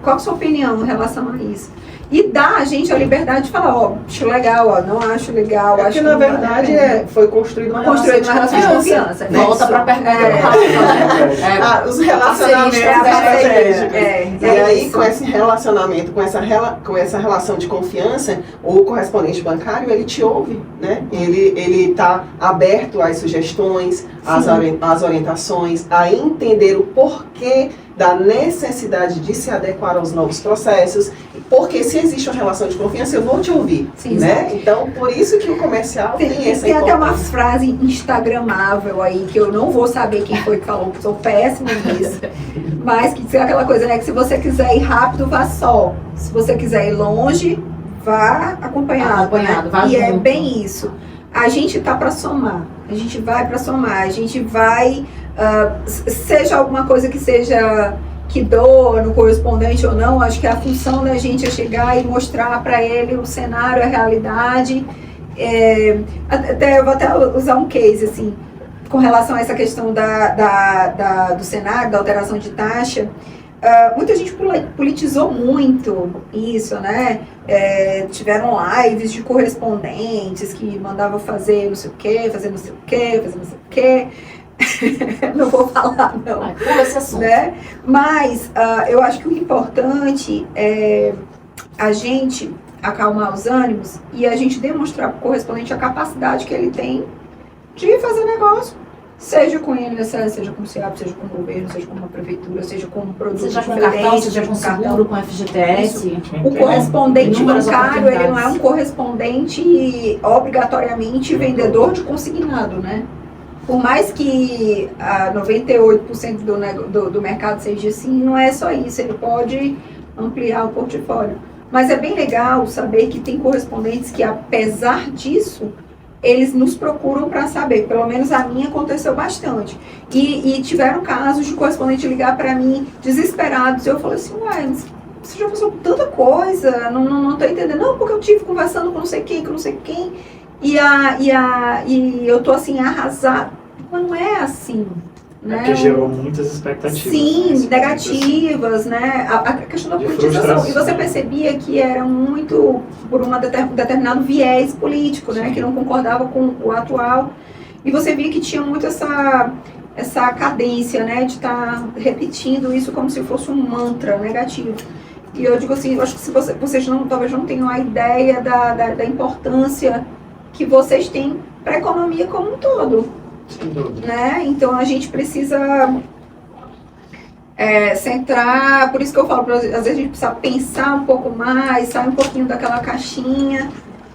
Qual é a sua opinião em relação a isso? e dá a gente a liberdade de falar, ó, acho legal, ó, não acho legal. Acho que na verdade foi construída uma relação de confiança. Né? Volta para a pergunta do Rafa, né? Os relacionamentos estratégicos. E aí, com esse relacionamento, com essa relação de confiança, o correspondente bancário, ele te ouve, né? Ele está aberto às sugestões, às orientações, a entender o porquê da necessidade de se adequar aos novos processos, porque se existe uma relação de confiança, eu vou te ouvir, né? Então, por isso que o comercial tem essa importância. Tem até uma frase instagramável aí, que eu não vou saber quem foi que falou, porque sou péssima nisso, mas que é aquela coisa, né, que se você quiser ir rápido, vá só. Se você quiser ir longe, vá acompanhado, vá e junto. É bem isso. A gente tá para somar, a gente vai para somar, a gente vai... seja alguma coisa que seja que doa no correspondente ou não, acho que a função da gente é chegar e mostrar para ele o cenário, a realidade. Eu vou até usar um case assim, com relação a essa questão do cenário, da alteração de taxa. Muita gente politizou muito isso, né? Tiveram lives de correspondentes que mandavam fazer não sei o quê, fazer não sei o quê, fazer não sei o quê. Não vou falar, não. Esse assunto. Né? Mas eu acho que o importante é a gente acalmar os ânimos e a gente demonstrar para o correspondente a capacidade que ele tem de fazer negócio. Seja com o INSS, seja com o CIAP, seja com o governo, seja com uma prefeitura, seja com um produto seja com diferente, cartão, seja com seguro, com FGTS. O correspondente Inúmeras bancário, ele não é oportunidades. um correspondente obrigatoriamente vendedor de consignado, né? Por mais que 98% do mercado seja assim, não é só isso, ele pode ampliar o portfólio. Mas é bem legal saber que tem correspondentes que, apesar disso, eles nos procuram para saber. Pelo menos a minha aconteceu bastante. E tiveram casos de correspondente ligar para mim desesperados. Eu falei assim, ué, você já passou por tanta coisa, não estou entendendo. Não, porque eu estive conversando com não sei quem, com não sei quem. E eu tô assim, arrasada. Mas não é assim, né? Porque gerou muitas expectativas. Sim, negativas, né? A questão da politização. E você percebia que era muito por um determinado viés político, né? Que não concordava com o atual. E você via que tinha muito essa cadência, né? De estar repetindo isso como se fosse um mantra negativo. E eu digo assim, eu acho que se vocês talvez não tenham a ideia da importância que vocês têm para a economia como um todo. Sem dúvida. Né? Então a gente precisa centrar, por isso que eu falo, às vezes a gente precisa pensar um pouco mais, sair um pouquinho daquela caixinha.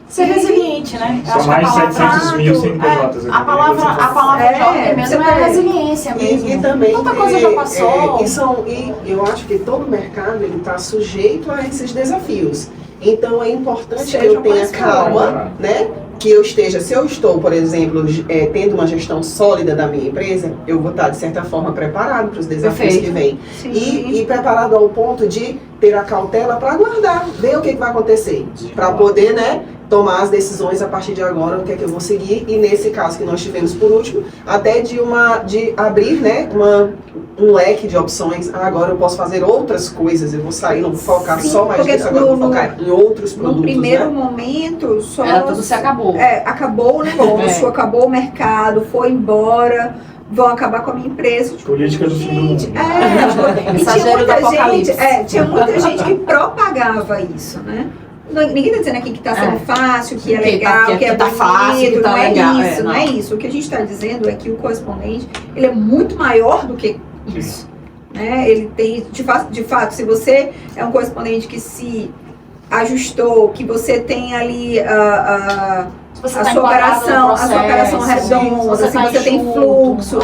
Ser resiliente, né? São mais 700 mil CNPJs. A palavra jovem mesmo é resiliência mesmo. E também, tanta coisa já passou. E eu acho que todo mercado está sujeito a esses desafios. Então é importante que eu tenha calma, né? Que eu esteja, se eu estou, por exemplo, tendo uma gestão sólida da minha empresa, eu vou estar, de certa forma, preparado para os desafios que vêm. E preparado ao ponto de ter a cautela para aguardar, ver o que vai acontecer. Para poder, né, tomar as decisões a partir de agora, o que é que eu vou seguir. E nesse caso que nós tivemos por último, até de abrir, né, um leque de opções. Agora eu posso fazer outras coisas, eu vou sair, não vou focar só mais nisso, agora eu vou focar em outros produtos. No primeiro momento, só... tudo se acabou. Acabou o negócio, acabou o mercado, foi embora, vão acabar com a minha empresa. Tipo, política do fim do mundo. Tinha muita gente que propagava isso, né? Ninguém está dizendo aqui que está sendo fácil, que é legal, que é bonito, fácil, que tá não é legal, isso, não é isso. O que a gente está dizendo é que o correspondente, ele é muito maior do que isso. Né? Ele tem, de fato, se você é um correspondente que se ajustou, que você tem ali a sua operação redonda, se você tem fluxo,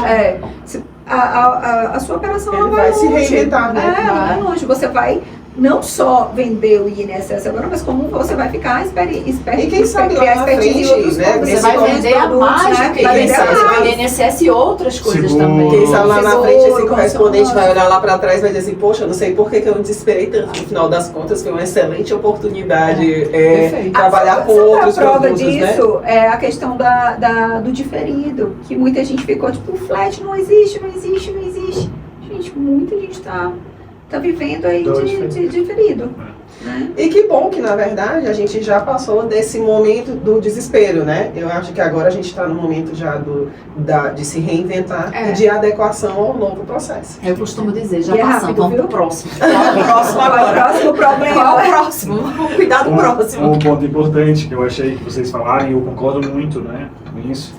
a sua operação ela vai se reinventar, né? Vai longe, você vai não só vender o INSS agora, mas como você vai ficar esperto. E quem sabe lá na frente, né? Você vai vender a mais do que INSS, você vai vender INSS e outras coisas também. Quem sabe lá na frente esse correspondente vai olhar lá para trás e vai dizer assim, poxa, eu não sei por que eu não desesperei tanto. No final das contas, foi uma excelente oportunidade trabalhar com outros produtos, a prova disso é a questão do diferido, que muita gente ficou tipo, o flat não existe. Gente, muita gente está vivendo aí de diferido. E que bom que, na verdade, a gente já passou desse momento do desespero, né? Eu acho que agora a gente está no momento já de se reinventar e de adequação ao novo processo. Eu costumo dizer, já E é passamos, rápido, vamos viu? pro próximo. Qual é o próximo agora? Qual é o próximo problema? Qual é o próximo? Vamos cuidar do próximo. Um ponto importante que eu achei que vocês falaram, e eu concordo muito, né, com isso,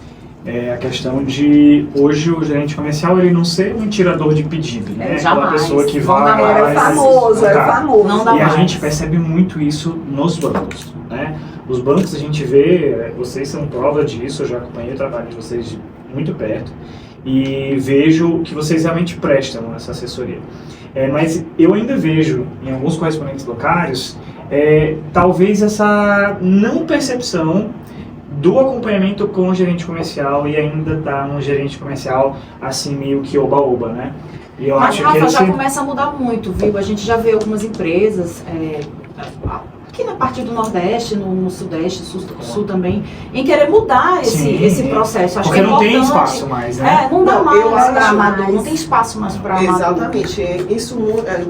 é a questão de hoje o gerente comercial ele não ser um tirador de pedido, né? Aquela jamais. pessoa que Não vai dá lá Era e famoso, era Tá. famoso. Não dá E a mais. gente percebe muito isso nos bancos, né? Os bancos a gente vê, vocês são prova disso, eu já acompanhei o trabalho de vocês de muito perto e vejo que vocês realmente prestam essa assessoria. Mas eu ainda vejo em alguns correspondentes bancários talvez essa não percepção do acompanhamento com o gerente comercial e ainda tá um gerente comercial assim meio que oba-oba, né? E eu Mas, acho Rafa, que já começa a mudar muito, viu? A gente já vê algumas empresas, aqui na parte do Nordeste, no Sudeste, Sul também, em querer mudar esse processo. Acho porque que é não tem importante. espaço mais, né? Não dá Não, mais eu para acho amador, mais. não tem espaço mais para amador. Exatamente. Isso,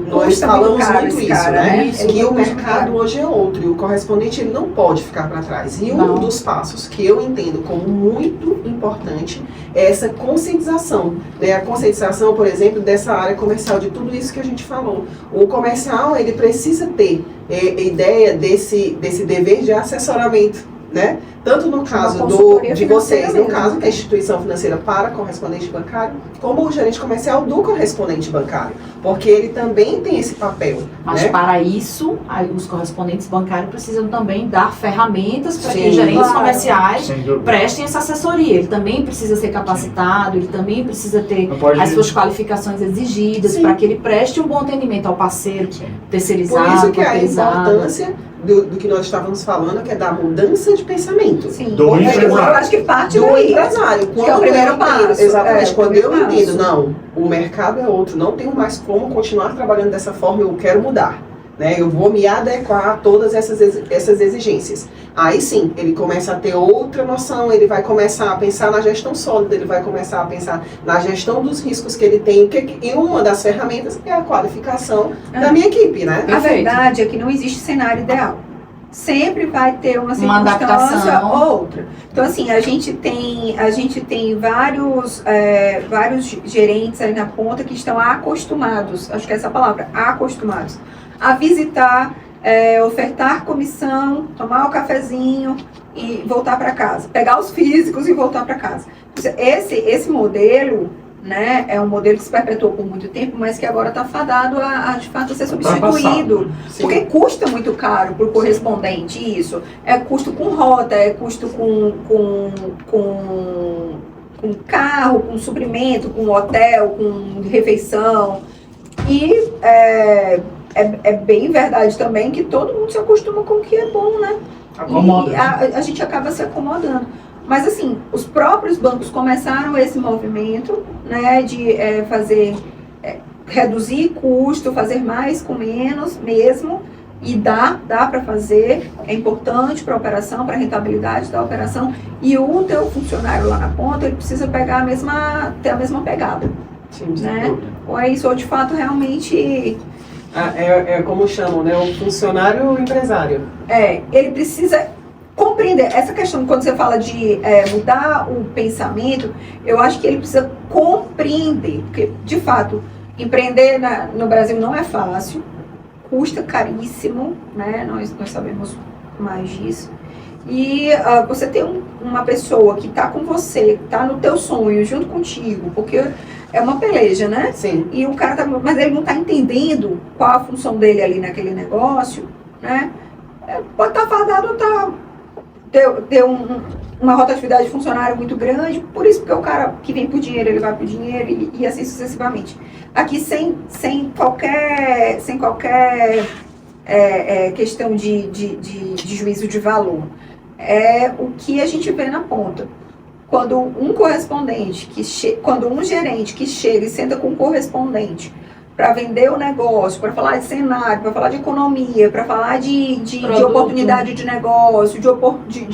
nós Custa falamos muito caro muito esse isso, cara, né? né? Que o Ele mercado caro. hoje é outro e o correspondente ele não pode ficar para trás. E Não. um dos passos que eu entendo como muito importante é essa conscientização. Né? A conscientização, por exemplo, dessa área comercial, de tudo isso que a gente falou. O comercial ele precisa ter ideia desse dever de assessoramento, né? Tanto no caso consultoria de vocês, no financeira caso mesmo. que é a instituição financeira para correspondente bancário, como o gerente comercial do correspondente bancário, porque ele também tem esse papel. Mas né? para isso, os correspondentes bancários precisam também dar ferramentas para que Sim, os gerentes claro. comerciais Sem dúvida. prestem essa assessoria. Ele também precisa ser capacitado, ele também precisa ter Não pode- as suas qualificações exigidas Sim. para que ele preste um bom atendimento ao parceiro Sim. terceirizado, Por isso que a terceirizado. importância do que nós estávamos falando, que é da mudança de pensamento. Sim. Do eu empresário. acho que parte Do daí. empresário. que é o primeiro eu entendo, passo. exatamente, É, o quando eu primeiro entendo, passo. não, o mercado é outro, não tenho mais como continuar trabalhando dessa forma, eu quero mudar. Né? Eu vou me adequar a todas essas exigências. Aí sim, ele começa a ter outra noção, ele vai começar a pensar na gestão sólida, ele vai começar a pensar na gestão dos riscos que ele tem, e uma das ferramentas é a qualificação da minha equipe, né? A Perfeito. verdade é que não existe cenário ideal. Sempre vai ter uma Uma circunstância adaptação. ou outra. Então, assim, a gente tem vários gerentes aí na ponta que estão acostumados, acho que é essa palavra, acostumados, a visitar, ofertar comissão, tomar o cafezinho e voltar para casa. Pegar os físicos e voltar para casa. Esse modelo, né, é um modelo que se perpetuou por muito tempo, mas que agora está fadado a de fato ser substituído. Sim. Porque custa muito caro para o correspondente isso. É custo com rota, é custo com carro, com suprimento, com hotel, com refeição. E é bem verdade também que todo mundo se acostuma com o que é bom, né? Acomoda. E a gente acaba se acomodando. Mas assim, os próprios bancos começaram esse movimento, né, de reduzir custo, fazer mais com menos mesmo, e dá para fazer, é importante para a operação, para a rentabilidade da operação, e o teu funcionário lá na ponta, ele precisa ter a mesma pegada, Sim, sem né? dúvida. Ou é isso, ou de fato realmente É como chamam, né? O funcionário empresário. ele precisa compreender essa questão, quando você fala de mudar o pensamento, eu acho que ele precisa compreender, porque, de fato, empreender no Brasil não é fácil, custa caríssimo, né? Nós sabemos mais disso. E você ter uma pessoa que está com você, que está no teu sonho, junto contigo, porque é uma peleja, né? Sim. E o cara mas ele não está entendendo qual a função dele ali naquele negócio, né? Pode estar fadado ou ter uma rotatividade de funcionário muito grande, por isso porque o cara que vem por dinheiro, ele vai por dinheiro e assim sucessivamente. Aqui sem qualquer questão de juízo de valor. É o que a gente vê na ponta. Quando um correspondente, quando um gerente que chega e senta com um correspondente para vender o negócio, para falar de cenário, para falar de economia, para falar de oportunidade de negócio, de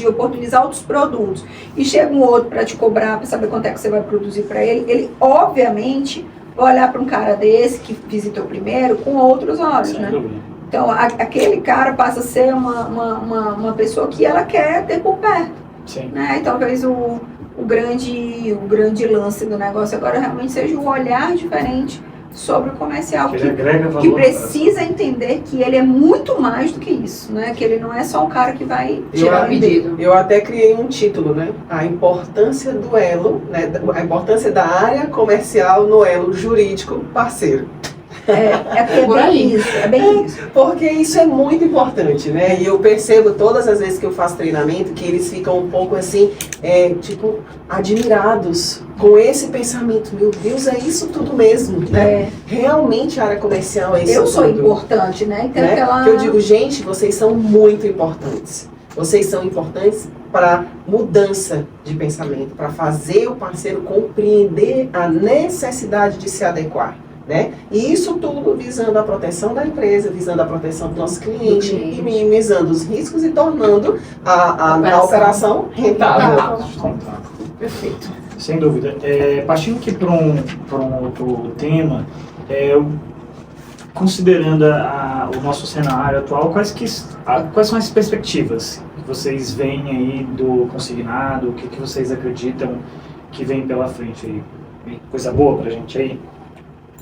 oportunizar outros produtos, e chega um outro para te cobrar, para saber quanto é que você vai produzir para ele obviamente vai olhar para um cara desse que visitou primeiro com outros olhos, Sem né? dúvida. Então, aquele cara passa a ser uma pessoa que ela quer ter por perto. Sim. Né? E talvez o grande lance do negócio agora realmente seja o olhar diferente sobre o comercial, que precisa entender que ele é muito mais do que isso, né? Que ele não é só um cara que vai tirar o pedido. Eu até criei um título, né? A importância do elo, né? A importância da área comercial no elo jurídico parceiro. É bem isso, é bem isso. Porque isso é muito importante, né? E eu percebo todas as vezes que eu faço treinamento que eles ficam um pouco assim, tipo, admirados com esse pensamento. Meu Deus, é isso tudo mesmo, né? Realmente a área comercial é isso tudo. Eu sou tudo, importante, né? Então, né? Que eu digo, gente, vocês são muito importantes. Vocês são importantes para mudança de pensamento, para fazer o parceiro compreender a necessidade de se adequar. Né? E isso tudo visando a proteção da empresa, visando a proteção do nosso cliente e minimizando os riscos e tornando a operação rentável. Perfeito. Sem dúvida. Partindo aqui para um outro tema, considerando o nosso cenário atual, quais são as perspectivas que vocês veem aí do consignado? O que vocês acreditam que vem pela frente aí? Coisa boa para a gente aí?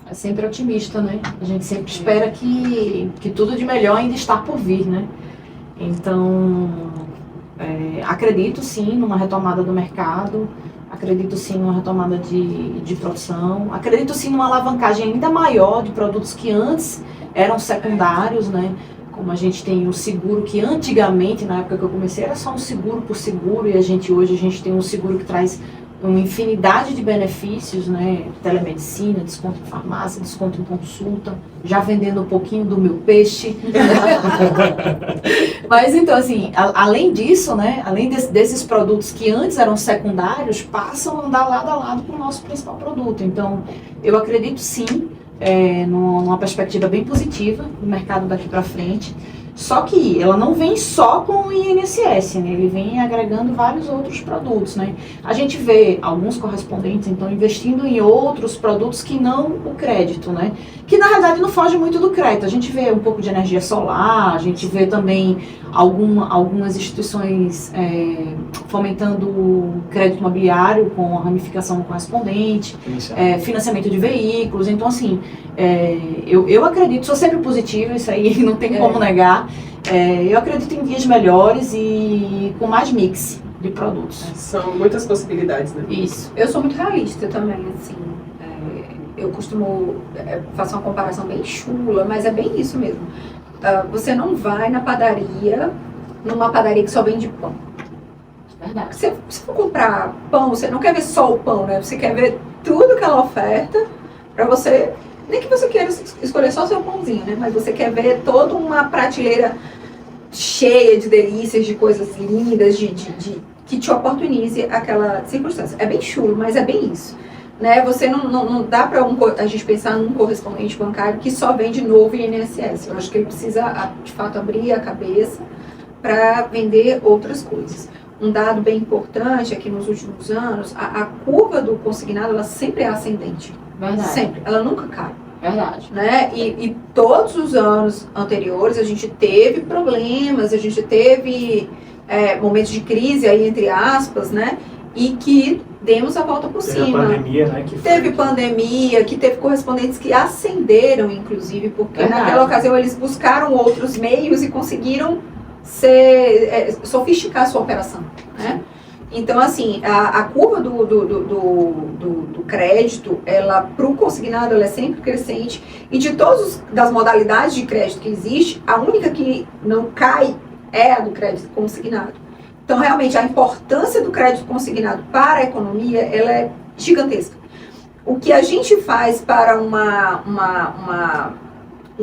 É sempre otimista, né? A gente sempre espera que tudo de melhor ainda está por vir, né? Então, acredito sim numa retomada do mercado, acredito sim numa retomada de produção, acredito sim numa alavancagem ainda maior de produtos que antes eram secundários, né? Como a gente tem o seguro, que antigamente, na época que eu comecei, era só um seguro por seguro, e hoje a gente tem um seguro que traz uma infinidade de benefícios, né? Telemedicina, desconto em farmácia, desconto em consulta, já vendendo um pouquinho do meu peixe. Mas então, assim, além disso, né? Além desses produtos que antes eram secundários, passam a andar lado a lado com o nosso principal produto. Então, eu acredito sim, numa perspectiva bem positiva do mercado daqui para frente. Só que ela não vem só com o INSS, né? Ele vem agregando vários outros produtos, né? A gente vê alguns correspondentes, então, investindo em outros produtos que não o crédito, né? Que, na realidade, não foge muito do crédito. A gente vê um pouco de energia solar, a gente vê também algumas instituições fomentando o crédito imobiliário com a ramificação do correspondente, financiamento de veículos. Então, assim, eu acredito, sou sempre positiva, isso aí não tem como negar. Eu acredito em dias melhores e com mais mix de produtos. São muitas possibilidades, né? Isso. Eu sou muito realista também, assim. Eu costumo fazer uma comparação bem chula, mas é bem isso mesmo. Você não vai numa padaria que só vende pão. Verdade. Se for comprar pão, você não quer ver só o pão, né? Você quer ver tudo que ela oferta para você. Nem que você queira escolher só o seu pãozinho, né? Mas você quer ver toda uma prateleira cheia de delícias, de coisas lindas, que te oportunize aquela circunstância. É bem chulo, mas é bem isso. Né? Você não dá para a gente pensar num correspondente bancário que só vende novo INSS. Eu acho que ele precisa, de fato, abrir a cabeça para vender outras coisas. Um dado bem importante é que nos últimos anos, a curva do consignado, ela sempre é ascendente. Verdade. Sempre. Ela nunca cai. Verdade. Né? E todos os anos anteriores a gente teve problemas, a gente teve momentos de crise, aí, entre aspas, né? E que demos a volta por cima. Teve pandemia, né? Teve pandemia, que teve correspondentes que ascenderam, inclusive, porque naquela ocasião eles buscaram outros meios e conseguiram sofisticar a sua operação, né? Então, assim, a curva do crédito, ela, para o consignado, ela é sempre crescente. E de todas das modalidades de crédito que existe, a única que não cai é a do crédito consignado. Então, realmente, a importância do crédito consignado para a economia, ela é gigantesca. O que a gente faz para um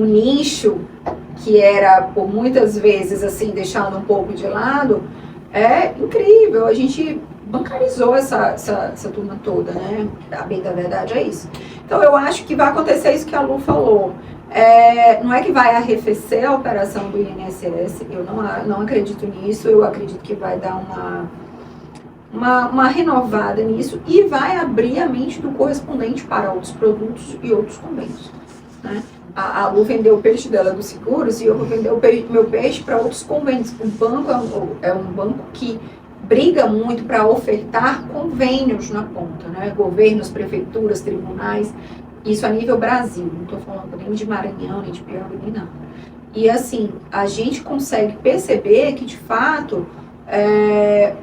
nicho que era, por muitas vezes, assim, deixado um pouco de lado, é incrível. A gente bancarizou essa turma toda, né? A bem da verdade é isso. Então, eu acho que vai acontecer isso que a Lu falou. Não é que vai arrefecer a operação do INSS, eu não acredito nisso, eu acredito que vai dar uma renovada nisso e vai abrir a mente do correspondente para outros produtos e outros convênios, né? a Lu vendeu o peixe dela dos seguros e eu vou vender meu peixe para outros convênios. O banco é um banco que briga muito para ofertar convênios na ponta, né? Governos, prefeituras, tribunais, isso a nível Brasil, não estou falando nem de Maranhão, nem de Piauí, nem nada. E assim, a gente consegue perceber que de fato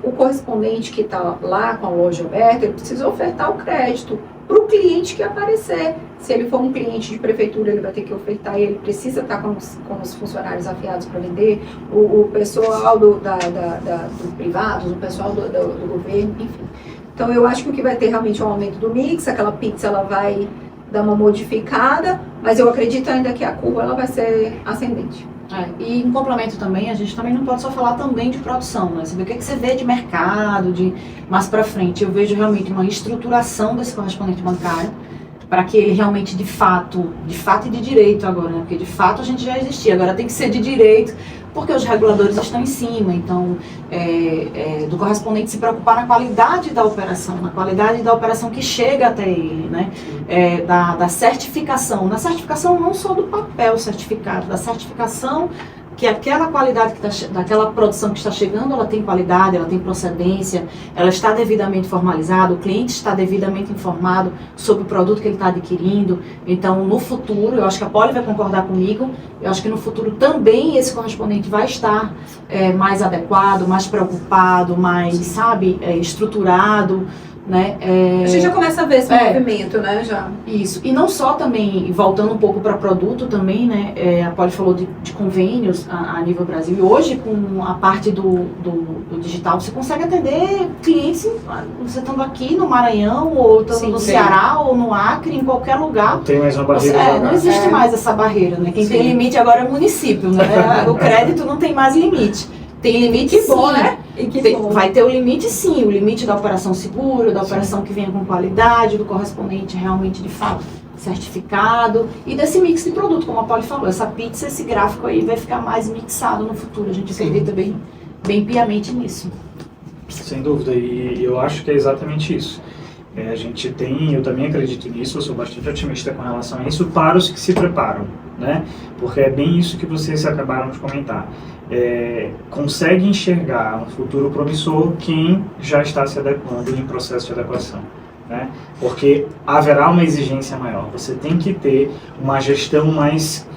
o correspondente que está lá com a loja aberta, ele precisa ofertar o crédito para o cliente que aparecer. Se ele for um cliente de prefeitura, ele vai ter que ofertar e ele precisa estar com os funcionários afiados para vender, o pessoal do privado, o pessoal do governo, enfim. Então eu acho que o que vai ter realmente é um aumento do mix, aquela pizza ela vai dar uma modificada, mas eu acredito ainda que a curva ela vai ser ascendente. E em complemento também, a gente também não pode só falar também de produção, né? Você vê o que você vê de mercado, de mais para frente. Eu vejo realmente uma estruturação desse correspondente bancário para que ele realmente de fato e de direito agora, né? Porque de fato a gente já existia, agora tem que ser de direito, porque os reguladores estão em cima, então do correspondente se preocupar na qualidade da operação que chega até ele, né? Da certificação, não só do papel certificado, da certificação que aquela qualidade daquela produção que está chegando, ela tem qualidade, ela tem procedência, ela está devidamente formalizada, o cliente está devidamente informado sobre o produto que ele está adquirindo. Então, no futuro, eu acho que a Poli vai concordar comigo, eu acho que no futuro também esse correspondente vai estar mais adequado, mais preocupado, mais, estruturado, né? A gente já começa a ver esse movimento, né? Já. Isso. E não só também, voltando um pouco para produto também, né? A Poli falou de convênios a nível Brasil. E hoje, com a parte do digital, você consegue atender clientes, você estando aqui no Maranhão, ou estando no Ceará, ou no Acre, em qualquer lugar. Não tem mais uma barreira. Não existe mais essa barreira, né? Quem tem limite agora é o município, né? O crédito não tem mais limite. Tem limite sim, bom, né? Vai ter o limite sim, o limite da operação seguro, da operação que venha com qualidade, do correspondente realmente de fato certificado e desse mix de produto, como a Poli falou, essa pizza, esse gráfico aí vai ficar mais mixado no futuro, a gente acredita bem piamente nisso. Sem dúvida, e eu acho que é exatamente isso. Eu também acredito nisso, eu sou bastante otimista com relação a isso, para os que se preparam, né? Porque é bem isso que vocês acabaram de comentar. Consegue enxergar um futuro promissor quem já está se adequando em processo de adequação, né? Porque haverá uma exigência maior, você tem que ter uma gestão mais,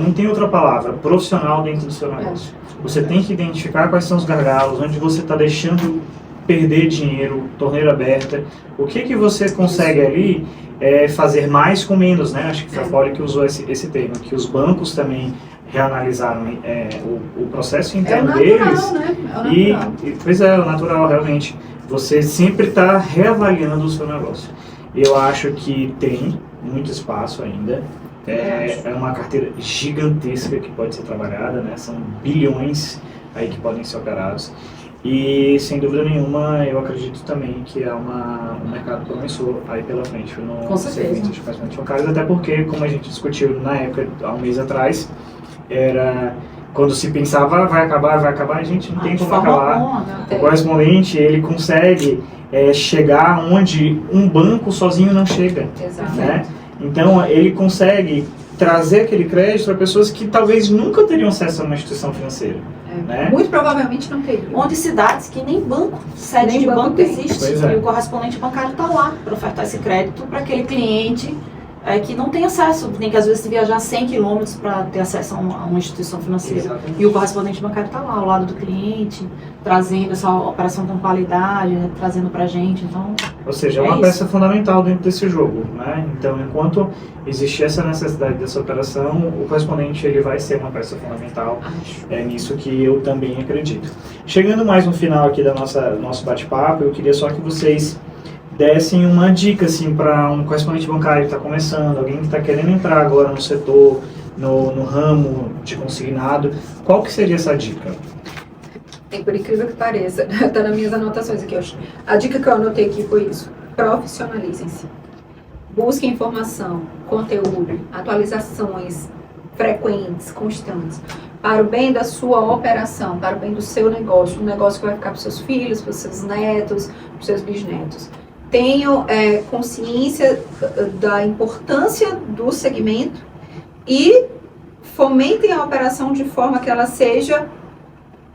não tem outra palavra, profissional dentro do seu negócio. Você tem que identificar quais são os gargalos, onde você está deixando perder dinheiro, torneira aberta, o que você consegue ali fazer mais com menos, né? Acho que foi a Poli que usou esse termo, que os bancos também reanalisaram o processo interno deles. Né? Pois é, o natural realmente. Você sempre está reavaliando o seu negócio. Eu acho que tem muito espaço ainda. É uma carteira gigantesca que pode ser trabalhada, né? São bilhões aí que podem ser operados. E, sem dúvida nenhuma, eu acredito também que é um mercado promissor aí pela frente no segmento de correspondentes bancários, até porque, como a gente discutiu na época, há um mês atrás, quando se pensava, vai acabar, a gente não tem como acabar. O correspondente, ele consegue chegar onde um banco sozinho não chega. Né? Então, ele consegue trazer aquele crédito para pessoas que talvez nunca teriam acesso a uma instituição financeira. Né? Muito provavelmente não teria. Onde cidades que nem banco, sede de banco existe, e o correspondente bancário está lá para ofertar esse crédito para aquele cliente que não tem acesso, tem que às vezes viajar 100 quilômetros para ter acesso a uma instituição financeira. Exatamente. E o correspondente bancário está lá, ao lado do cliente, trazendo essa operação com qualidade, trazendo para a gente. Então, ou seja, é uma peça fundamental dentro desse jogo. Né? Então, enquanto existir essa necessidade dessa operação, o correspondente ele vai ser uma peça fundamental. É nisso que eu também acredito. Chegando mais no final aqui da nosso bate-papo, eu queria só que vocês dessem uma dica assim, para um correspondente bancário que está começando, alguém que está querendo entrar agora no setor, no ramo de consignado, qual que seria essa dica? Por incrível que pareça, está nas minhas anotações aqui. A dica que eu anotei aqui foi isso: profissionalizem-se. Busquem informação, conteúdo, atualizações frequentes, constantes, para o bem da sua operação, para o bem do seu negócio, um negócio que vai ficar para os seus filhos, para os seus netos, para os seus bisnetos. Tenham consciência da importância do segmento e fomentem a operação de forma que ela seja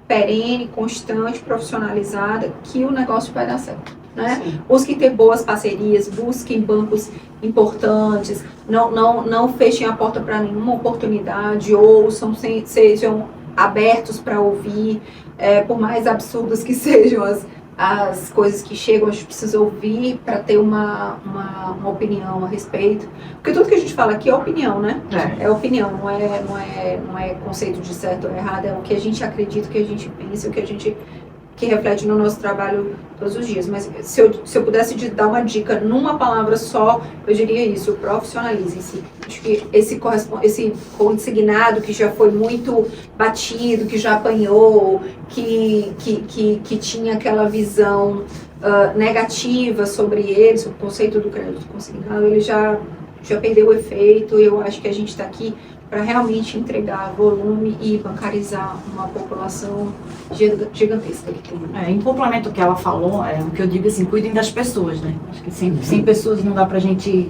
perene, constante, profissionalizada, que o negócio vai dar certo. Né? Busquem ter boas parcerias, busquem bancos importantes, não fechem a porta para nenhuma oportunidade, ouçam, sejam abertos para ouvir, por mais absurdas que sejam as coisas que chegam, a gente precisa ouvir para ter uma opinião a respeito. Porque tudo que a gente fala aqui é opinião, né? É opinião, não é conceito de certo ou errado, é o que a gente acredita, o que a gente pensa, o que reflete no nosso trabalho todos os dias. Mas se eu pudesse dar uma dica numa palavra só, eu diria isso: profissionalizem-se. Acho que esse consignado que já foi muito batido, que já apanhou, que tinha aquela visão negativa sobre ele, sobre o conceito do crédito consignado, ele já perdeu o efeito. Eu acho que a gente está aqui para realmente entregar volume e bancarizar uma população gigantesca. Em complemento ao que ela falou, o que eu digo assim, cuidem das pessoas, né? Acho que sem pessoas não dá pra gente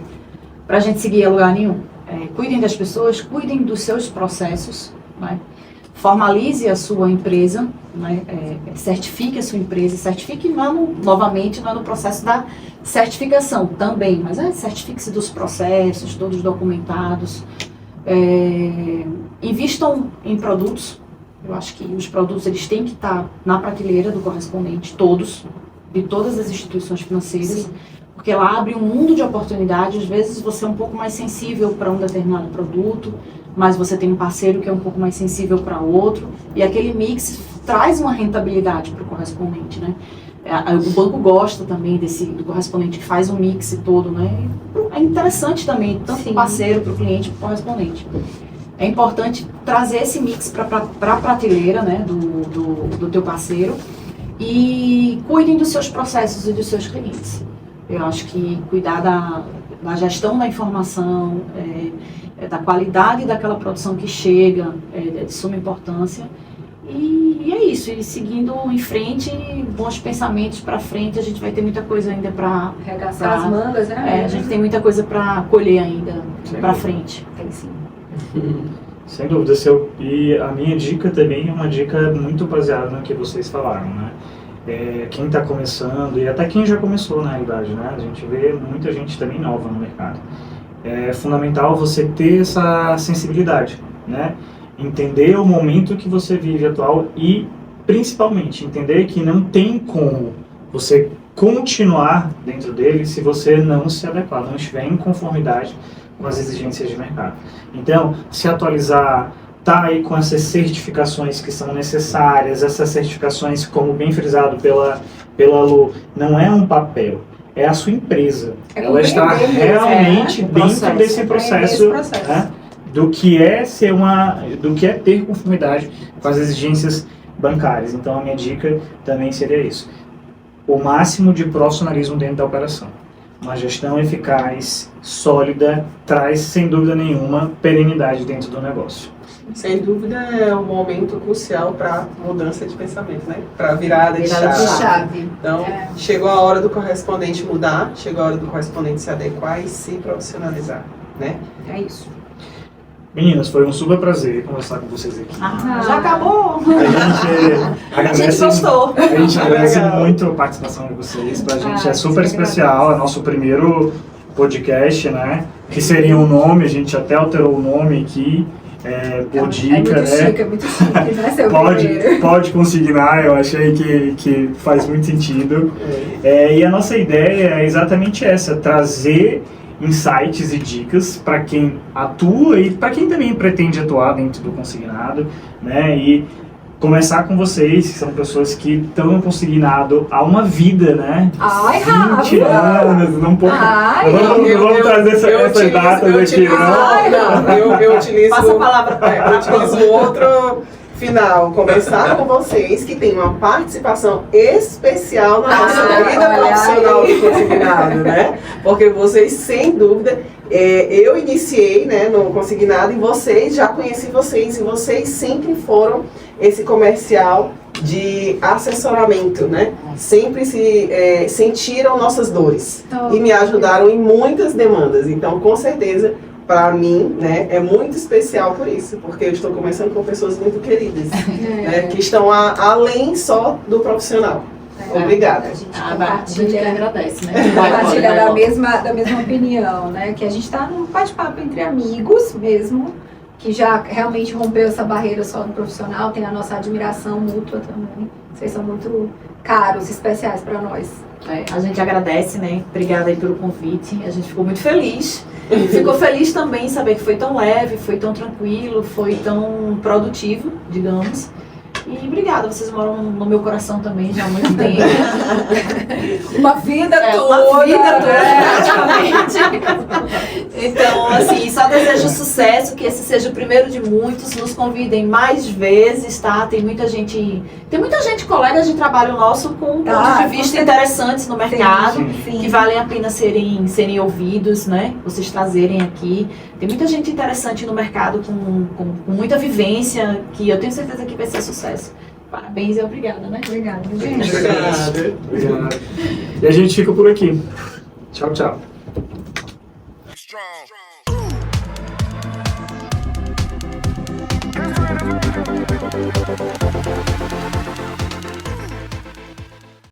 seguir a lugar nenhum. Cuidem das pessoas, cuidem dos seus processos, né? Formalize a sua empresa, né? Certifique a sua empresa, certifique novamente no processo da certificação também, mas certifique-se dos processos, todos documentados. Invistam em produtos. Eu acho que os produtos eles têm que estar na prateleira do correspondente, todos, de todas as instituições financeiras. Sim. Porque ela abre um mundo de oportunidades. Às vezes você é um pouco mais sensível para um determinado produto, mas você tem um parceiro que é um pouco mais sensível para outro, e aquele mix traz uma rentabilidade para o correspondente, né? O banco gosta também do correspondente que faz um mix todo, né? É interessante também, tanto para o parceiro, para o cliente, para o correspondente. É importante trazer esse mix para a prateleira, né, do teu parceiro, e cuidem dos seus processos e dos seus clientes. Eu acho que cuidar da gestão da informação, da qualidade daquela produção que chega, é de suma importância. E é isso, e seguindo em frente, bons pensamentos para frente, a gente vai ter muita coisa ainda para arregaçar as mangas, né? A gente tem muita coisa para colher ainda para frente. Tem sim. Sem dúvida, e a minha dica também é uma dica muito baseada no que vocês falaram, né? Quem está começando, e até quem já começou na realidade, né? A gente vê muita gente também nova no mercado. É fundamental você ter essa sensibilidade, né? Entender o momento que você vive atual e, principalmente, entender que não tem como você continuar dentro dele se você não se adequar, não estiver em conformidade com as exigências de mercado. Então, se atualizar, tá aí com essas certificações que são necessárias, essas certificações, como bem frisado pela Lu, não é um papel, é a sua empresa. Ela está realmente dentro desse processo, né? Do que é ter conformidade com as exigências bancárias. Então a minha dica também seria isso: o máximo de profissionalismo dentro da operação. Uma gestão eficaz, sólida, traz sem dúvida nenhuma perenidade dentro do negócio. Sem dúvida é um momento crucial para mudança de pensamento, né? Para virada de chave. Então, chegou a hora do correspondente mudar, chegou a hora do correspondente se adequar e se profissionalizar, né? É isso. Meninas, foi um super prazer conversar com vocês aqui. Já acabou! A gente gostou. A gente agradece muito a participação de vocês. Pra gente é super especial, é nosso primeiro podcast, né? Que seria um nome, a gente até alterou o nome aqui. Por dica, muito né? Chique, é muito chique, né? Seu pode consignar, eu achei que faz muito sentido. E a nossa ideia é exatamente essa: trazer insights e dicas para quem atua e para quem também pretende atuar dentro do consignado, né? E começar com vocês, que são pessoas que estão no consignado há uma vida, né? 20 anos, não vamos trazer essas datas aqui, não. Eu utilizo... Passa a palavra eu utilizo outro final, começar com vocês que tem uma participação especial na nossa vida profissional do consignado, né? Porque vocês, sem dúvida, eu iniciei, né, no consignado, e vocês, já conheci vocês, e vocês sempre foram esse comercial de assessoramento, né? Sempre sentiram nossas dores e me ajudaram em muitas demandas. Então, com certeza, para mim, né, é muito especial por isso, porque eu estou começando com pessoas muito queridas, né, que estão além só do profissional. Obrigada. A gente A gente que agradece, né? compartilha da mesma opinião, né? Que a gente está num bate-papo entre amigos mesmo, que já realmente rompeu essa barreira só no profissional, tem a nossa admiração mútua também. Vocês são muito caros, especiais para nós. A gente agradece, né? Obrigada aí pelo convite. A gente ficou muito feliz. Ficou feliz também em saber que foi tão leve, foi tão tranquilo, foi tão produtivo, digamos. E obrigada, vocês moram no meu coração também já há muito tempo. Uma vida toda. Uma vida toda, praticamente. Então, assim, só desejo sucesso, que esse seja o primeiro de muitos. Nos convidem mais vezes, tá? Tem muita gente, colegas de trabalho nosso com pontos de vista interessantes no mercado, que valem a pena serem ouvidos, né? Vocês trazerem aqui. Tem muita gente interessante no mercado com muita vivência, que eu tenho certeza que vai ser sucesso. Parabéns e obrigada, né? Obrigada, gente. Obrigado. E a gente fica por aqui. Tchau, tchau. Strong.